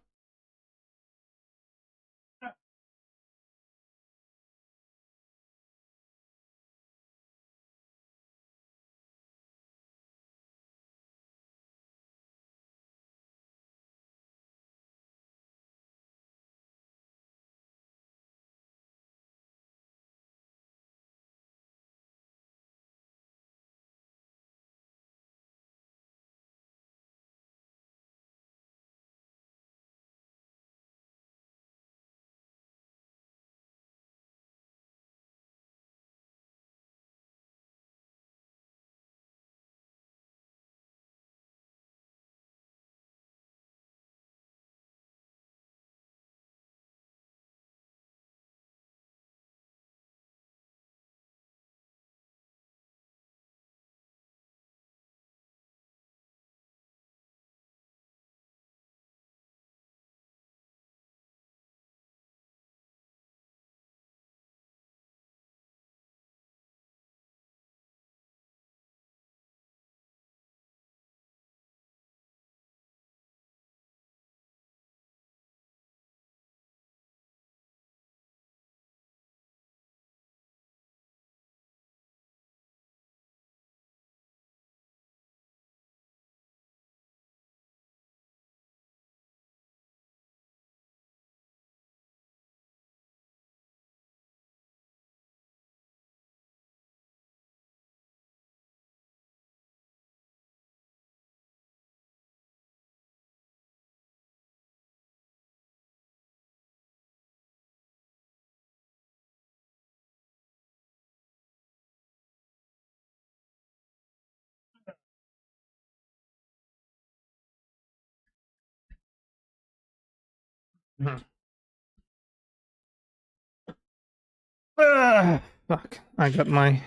Fuck. I got my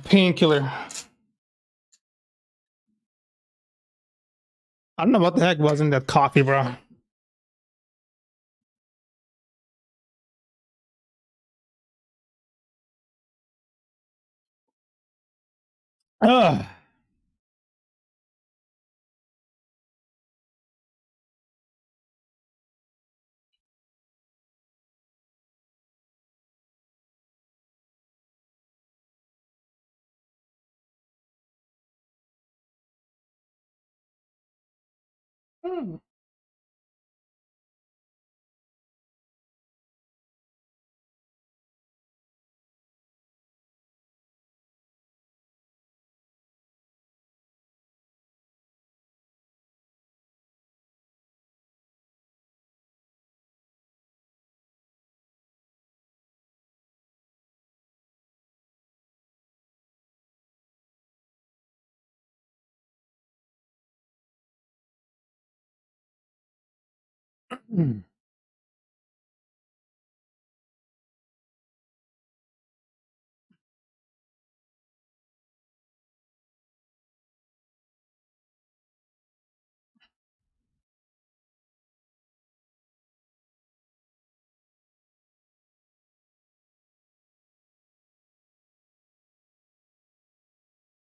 painkiller. I don't know what the heck was in that coffee, bro. Ugh. Hmm.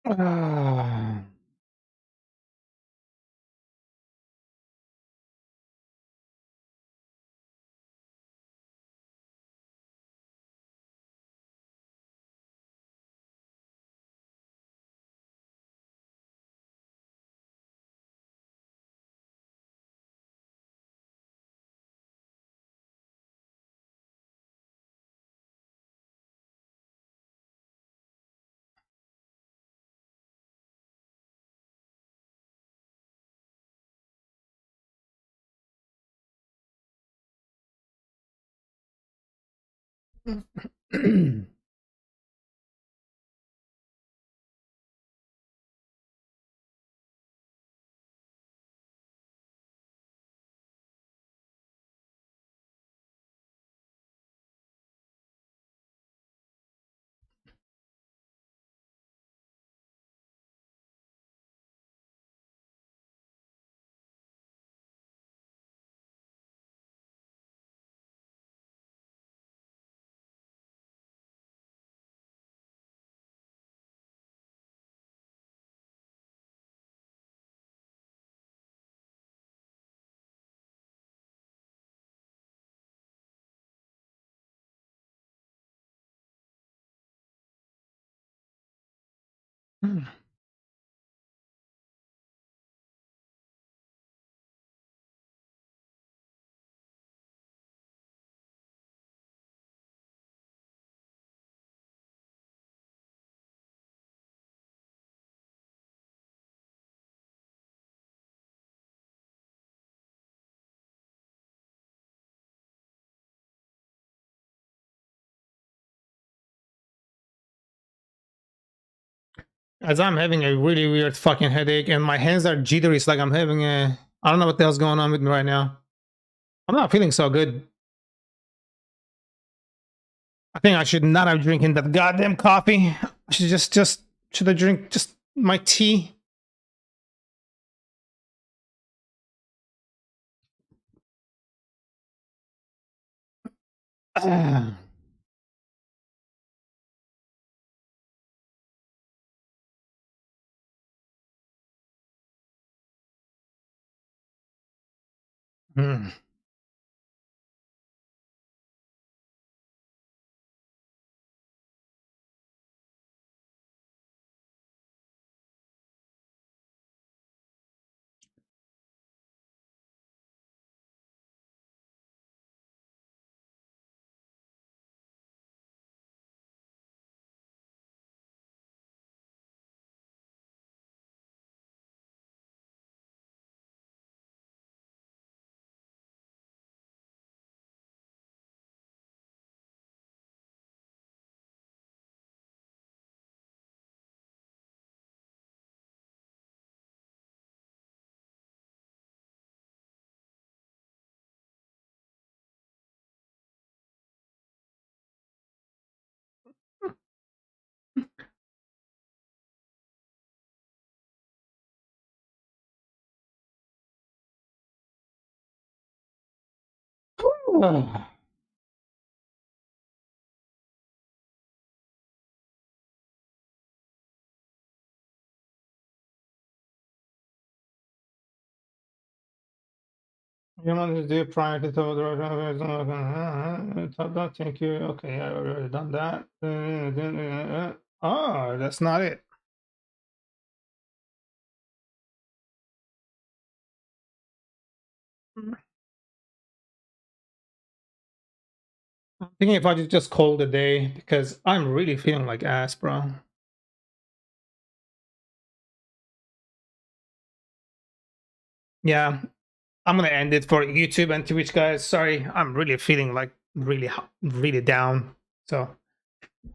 Ah. As I'm having a really weird fucking headache and my hands are jittery. It's like I'm having a, I don't know what the hell's going on with me right now. I'm not feeling so good. I think I should not have drinking that goddamn coffee. I should should I drink just my tea? Ah. Hmm. You want to do prior to thank you. Okay, I already done that. Oh, that's not it. I'm thinking if I just call the day because I'm really feeling like ass, bro. Yeah, I'm gonna end it for YouTube and Twitch, guys. Sorry, I'm really feeling like really down. So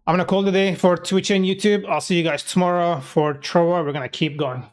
I'm gonna call the day for Twitch and YouTube. I'll see you guys tomorrow for Trova. We're gonna keep going.